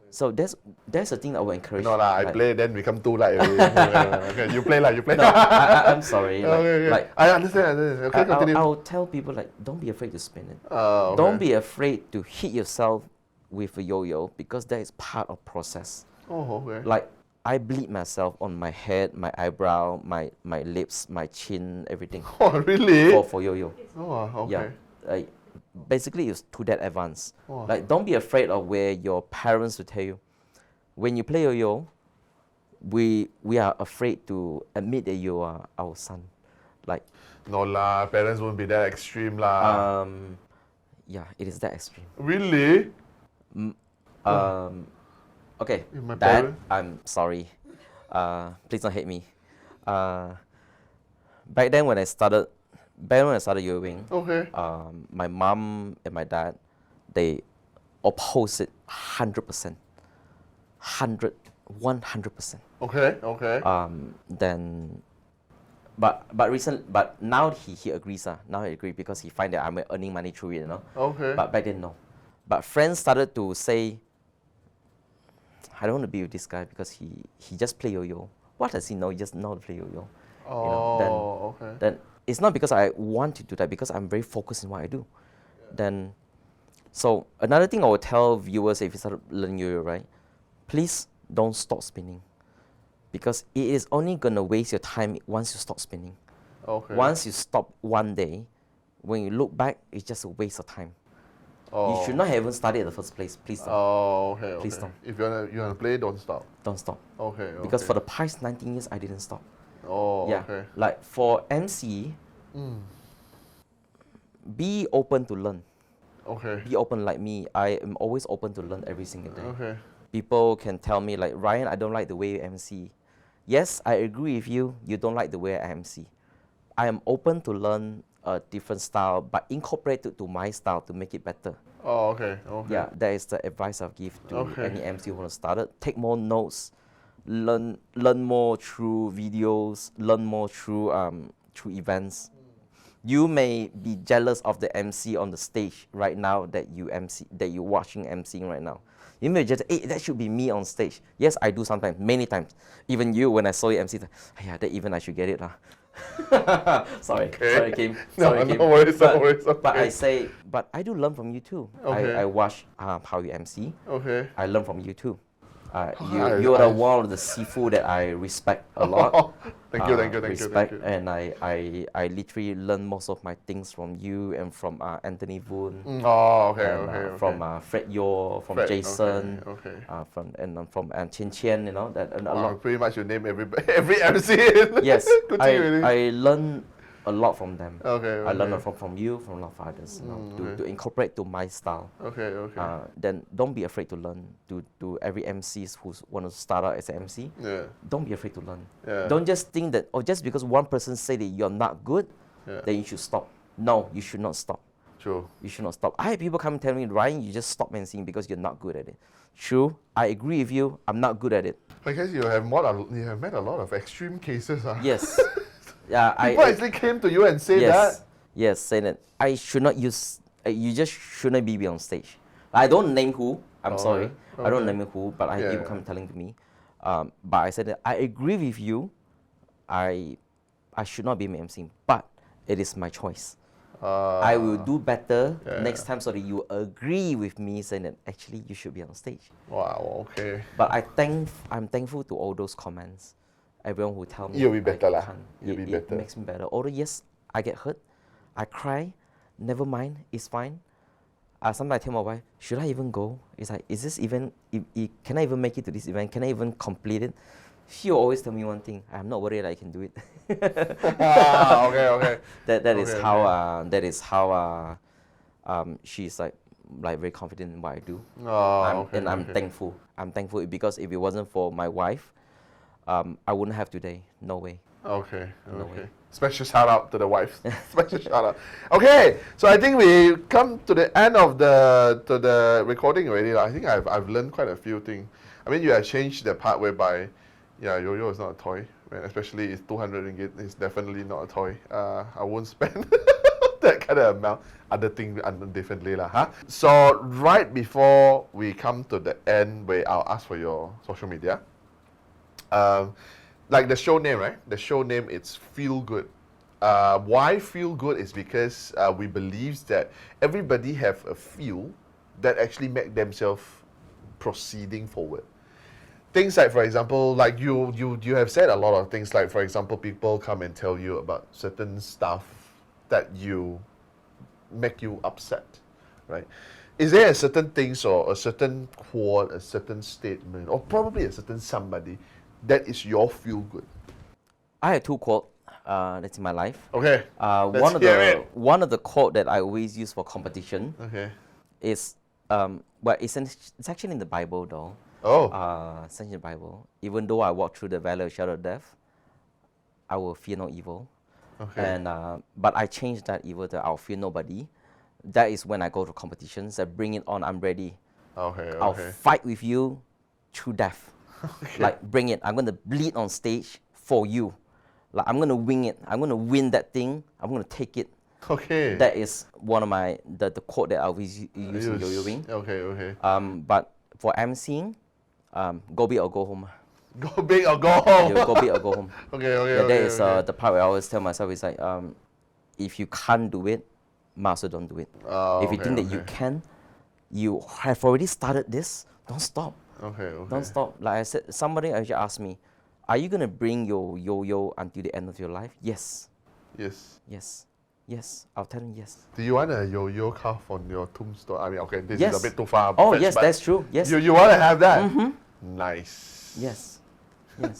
Speaker 1: So that's the thing I would encourage.
Speaker 2: No lah, I
Speaker 1: like-
Speaker 2: play then become too light already. Okay, you play lah, you play.
Speaker 1: No, I'm sorry.
Speaker 2: Okay.
Speaker 1: Like,
Speaker 2: I understand. Okay, continue.
Speaker 1: I'll tell people like, don't be afraid to spin it.
Speaker 2: Okay.
Speaker 1: Don't be afraid to hit yourself with a yo-yo because that is part of process.
Speaker 2: Oh, okay.
Speaker 1: Like I bleed myself on my head, my eyebrow, my lips, my chin, everything
Speaker 2: Oh, really?
Speaker 1: for yo-yo.
Speaker 2: Oh, okay.
Speaker 1: Yeah. Like, basically, it's to that advance.
Speaker 2: Oh.
Speaker 1: Like, don't be afraid of where your parents will tell you. When you play yo-yo, we are afraid to admit that you are our son. Like,
Speaker 2: No lah, parents won't be that extreme lah.
Speaker 1: yeah, it is that extreme.
Speaker 2: Really?
Speaker 1: Okay,
Speaker 2: My
Speaker 1: Dad,
Speaker 2: parent-
Speaker 1: I'm sorry. Please don't hate me. Back then when I started yoyoing,
Speaker 2: Okay.
Speaker 1: my mom and my dad, they oppose it 100%. 100%.
Speaker 2: Okay.
Speaker 1: Then, but now he agrees. Now he agrees because he find that I'm earning money through it,
Speaker 2: Okay.
Speaker 1: But back then, no. But friends started to say, I don't want to be with this guy because he just play yo-yo. What does he know? He just know how to play yo-yo.
Speaker 2: Oh, okay.
Speaker 1: Then it's not because I want to do that, because I'm very focused in what I do. Then, so another thing I would tell viewers if you start learning yo-yo, right? Please don't stop spinning, because it is only gonna waste your time once you stop spinning.
Speaker 2: Okay.
Speaker 1: Once you stop one day, when you look back, it's just a waste of time.
Speaker 2: Oh.
Speaker 1: You should not have even started in the first place. Please don't.
Speaker 2: Oh, okay.
Speaker 1: Please don't.
Speaker 2: If you wanna play, don't stop.
Speaker 1: Don't stop.
Speaker 2: Okay.
Speaker 1: Because
Speaker 2: okay.
Speaker 1: for the past 19 years, I didn't stop.
Speaker 2: Oh,
Speaker 1: Yeah.
Speaker 2: okay.
Speaker 1: Like for MC, be open to learn.
Speaker 2: Okay.
Speaker 1: Be open like me. I am always open to learn every single day.
Speaker 2: Okay.
Speaker 1: People can tell me like, Ryan, I don't like the way you MC. Yes, I agree with you. You don't like the way I MC. I am open to learn a different style, but incorporate it to my style to make it better.
Speaker 2: Oh, okay. Okay.
Speaker 1: Yeah, that is the advice I'll give to
Speaker 2: Okay.
Speaker 1: any MC who want to start it. Take more notes, learn more through videos, learn more through events. You may be jealous of the MC on the stage right now that you're watching MCing right now. You may just, hey, that should be me on stage. Yes, I do sometimes, many times. Even you, when I saw you MC, yeah, that even I should get it. Sorry, Kim. Sorry, Kim.
Speaker 2: No worries, no worries. Okay.
Speaker 1: But I say, but I do learn from you too.
Speaker 2: Okay.
Speaker 1: I watch how you MC.
Speaker 2: Okay.
Speaker 1: I learn from you too. You're one of the seafood that I respect a lot.
Speaker 2: Thank you.
Speaker 1: Respect, and I literally learn most of my things from you and from Anthony Voon.
Speaker 2: Oh, okay,
Speaker 1: and,
Speaker 2: okay.
Speaker 1: From Fred Yo, from
Speaker 2: Fred,
Speaker 1: Jason,
Speaker 2: okay.
Speaker 1: from Qian Qian, you know that, and a
Speaker 2: Wow,
Speaker 1: lot.
Speaker 2: pretty much you name every MC.
Speaker 1: Yes,
Speaker 2: Good to you,
Speaker 1: I learn a lot from them.
Speaker 2: Okay.
Speaker 1: I learn a lot from you, from a lot of others, you know, to incorporate to my style.
Speaker 2: Okay.
Speaker 1: Then don't be afraid to learn. To every MCs who want to start out as an MC,
Speaker 2: Yeah.
Speaker 1: don't be afraid to learn.
Speaker 2: Yeah.
Speaker 1: Don't just think that, just because one person say that you're not good,
Speaker 2: Yeah.
Speaker 1: then you should stop. No, you should not stop.
Speaker 2: True.
Speaker 1: You should not stop. I had people come and tell me, Ryan, you just stop MCing because you're not good at it. True, I agree with you. I'm not good at it.
Speaker 2: I guess you have met a lot of extreme cases.
Speaker 1: Yes. Yeah,
Speaker 2: People actually came to you and said that.
Speaker 1: Yes, say that I should not use. You just shouldn't be on stage. I don't name who. I'm sorry. I don't name who, but I people come telling to me. But I said that I agree with you. I should not be MCing, but it is my choice. I will do better next time so that you agree with me saying that actually you should be on stage.
Speaker 2: Wow. Okay.
Speaker 1: But I'm thankful to all those comments. Everyone who tell me
Speaker 2: You'll be better lah.
Speaker 1: It makes me better. Although yes, I get hurt, I cry. Never mind, it's fine. Sometimes I tell my wife, should I even go? It's like, is this even? Can I even make it to this event? Can I even complete it? She will always tell me one thing: I'm not worried I can do it.
Speaker 2: Okay.
Speaker 1: That is how she's like very confident in what I do. I'm thankful. I'm thankful because if it wasn't for my wife, I wouldn't have today. No way.
Speaker 2: Okay.
Speaker 1: No way.
Speaker 2: Special shout out to the wife. Special shout out. Okay, so I think we come to the end of the recording already. I think I've learned quite a few things. I mean, you have changed the part whereby, Yoyo is not a toy. Man, especially it's 200 ringgit. It's definitely not a toy. I won't spend that kind of amount. Other things differently lah. Huh? So right before we come to the end, where I'll ask for your social media. Like the show name, right? The show name, it's Feel Good. Why Feel Good is because we believe that everybody have a feel that actually make themselves proceeding forward. Things like, for example, like you have said a lot of things. Like, for example, people come and tell you about certain stuff that make you upset, right? Is there a certain things or a certain quote, a certain statement, or probably a certain somebody that is your feel good?
Speaker 1: I have two quotes that's in my life.
Speaker 2: Okay.
Speaker 1: One of the quote that I always use for competition.
Speaker 2: Okay.
Speaker 1: Is it's actually in the Bible though.
Speaker 2: Oh.
Speaker 1: It's in the Bible. Even though I walk through the valley of shadow of death, I will fear no evil.
Speaker 2: Okay.
Speaker 1: And but I changed that evil to I'll fear nobody. That is when I go to competitions. I bring it on. I'm ready.
Speaker 2: Okay.
Speaker 1: I'll fight with you through death.
Speaker 2: Okay.
Speaker 1: Like, bring it. I'm going to bleed on stage for you. Like, I'm going to wing it. I'm going to win that thing. I'm going to take it.
Speaker 2: Okay.
Speaker 1: That is one of my, the quote that I always use in yoyoing.
Speaker 2: Okay.
Speaker 1: But for emceeing, go big or go home.
Speaker 2: Go big or go home.
Speaker 1: Yeah, go big or go home.
Speaker 2: Okay.
Speaker 1: That is the part where I always tell myself is like, if you can't do it, might as well don't do it. If you think that you can, you have already started this, don't stop.
Speaker 2: Okay.
Speaker 1: Don't stop. Like I said, somebody actually asked me, are you going to bring your yo-yo until the end of your life? Yes. I'll tell him yes.
Speaker 2: Do you want a yo-yo carved on your tombstone? I mean, okay, this
Speaker 1: Yes.
Speaker 2: is a bit too far.
Speaker 1: Oh, yes, that's true. Yes.
Speaker 2: You want to have that?
Speaker 1: Mm-hmm.
Speaker 2: Nice.
Speaker 1: Yes.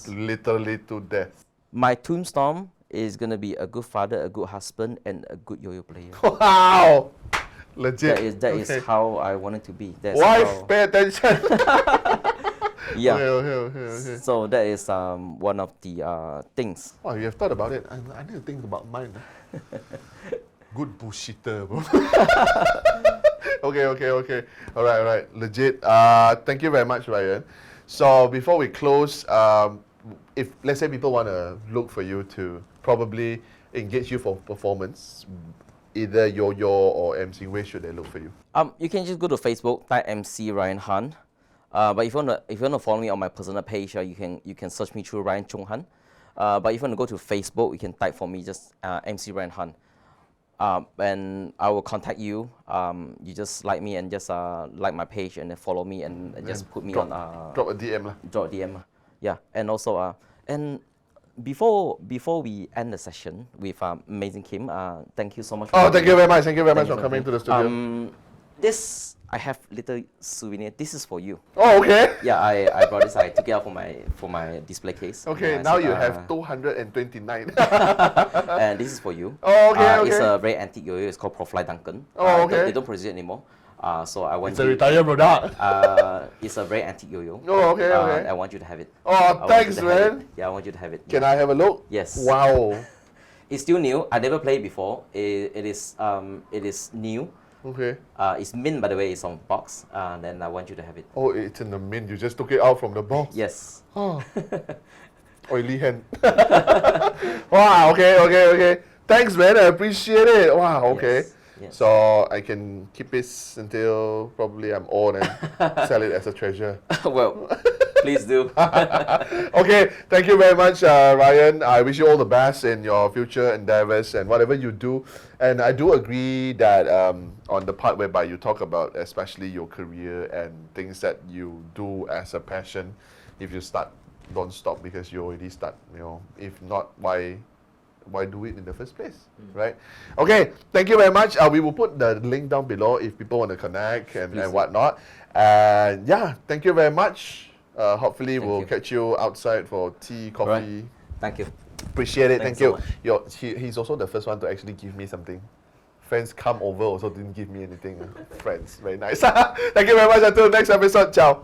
Speaker 2: Literally to death.
Speaker 1: My tombstone is going to be a good father, a good husband, and a good yo-yo player.
Speaker 2: Wow. Legit.
Speaker 1: That is how I want it to be. That's
Speaker 2: Wife, pay attention.
Speaker 1: Yeah.
Speaker 2: Okay.
Speaker 1: So that is one of the things.
Speaker 2: Wow, you have thought about it. I need to think about mine. Good bullshitter, bro. Okay. All right. Legit. Thank you very much, Ryan. So before we close, if let's say people want to look for you to probably engage you for performance, either yo-yo or MC, where should they look for you?
Speaker 1: You can just go to Facebook, type MC Ryan Han. But if you want to follow me on my personal page, you can search me through Ryan Chung Han. But if you want to go to Facebook, you can type for me just MC Ryan Han. And I will contact you. You just like me and just like my page and then follow me and just put me
Speaker 2: drop,
Speaker 1: on.
Speaker 2: drop a DM lah.
Speaker 1: Drop a DM. Yeah, and also and before we end the session with amazing Kim, thank you so much.
Speaker 2: Oh, thank you very much. Thank you very much for coming to the studio.
Speaker 1: This I have little souvenir. This is for you.
Speaker 2: Oh, okay.
Speaker 1: Yeah, I brought this. I took it out for my display case.
Speaker 2: Okay, now you have 229.
Speaker 1: And this is for you.
Speaker 2: Oh, okay,
Speaker 1: It's
Speaker 2: okay.
Speaker 1: a very antique yo-yo. It's called Profly Duncan.
Speaker 2: Oh, okay.
Speaker 1: They don't produce it anymore. So I want
Speaker 2: It's a retired product.
Speaker 1: it's a very antique yo-yo.
Speaker 2: Oh, okay, okay.
Speaker 1: I want you to have it.
Speaker 2: Oh,
Speaker 1: I want you
Speaker 2: thanks,
Speaker 1: to have it.
Speaker 2: man.
Speaker 1: Yeah, I want you to have it.
Speaker 2: Can I have a look?
Speaker 1: Yes.
Speaker 2: Wow.
Speaker 1: It's still new. I never played it before. It is new.
Speaker 2: Okay.
Speaker 1: It's mint, by the way. It's on box. Then I want you to have it.
Speaker 2: Oh, it's in the mint. You just took it out from the box.
Speaker 1: Yes.
Speaker 2: Oh. Oily hand. Wow, okay. Thanks, man. I appreciate it. Wow, okay.
Speaker 1: Yes.
Speaker 2: So I can keep this until probably I'm old and sell it as a treasure.
Speaker 1: Well, please do.
Speaker 2: Okay, thank you very much, Ryan. I wish you all the best in your future endeavors and whatever you do. And I do agree that on the part whereby you talk about especially your career and things that you do as a passion, if you start, don't stop because you already start, you know. If not, why do it in the first place, right? Okay, thank you very much. We will put the link down below if people want to connect and whatnot. And yeah, thank you very much. Hopefully we'll catch you outside for tea, coffee.
Speaker 1: Right. Thank you.
Speaker 2: Appreciate it.
Speaker 1: Thanks
Speaker 2: Thank
Speaker 1: so
Speaker 2: you. He's also the first one to actually give me something. Friends come over also didn't give me anything. Friends, very nice. Thank you very much. Until next episode. Ciao.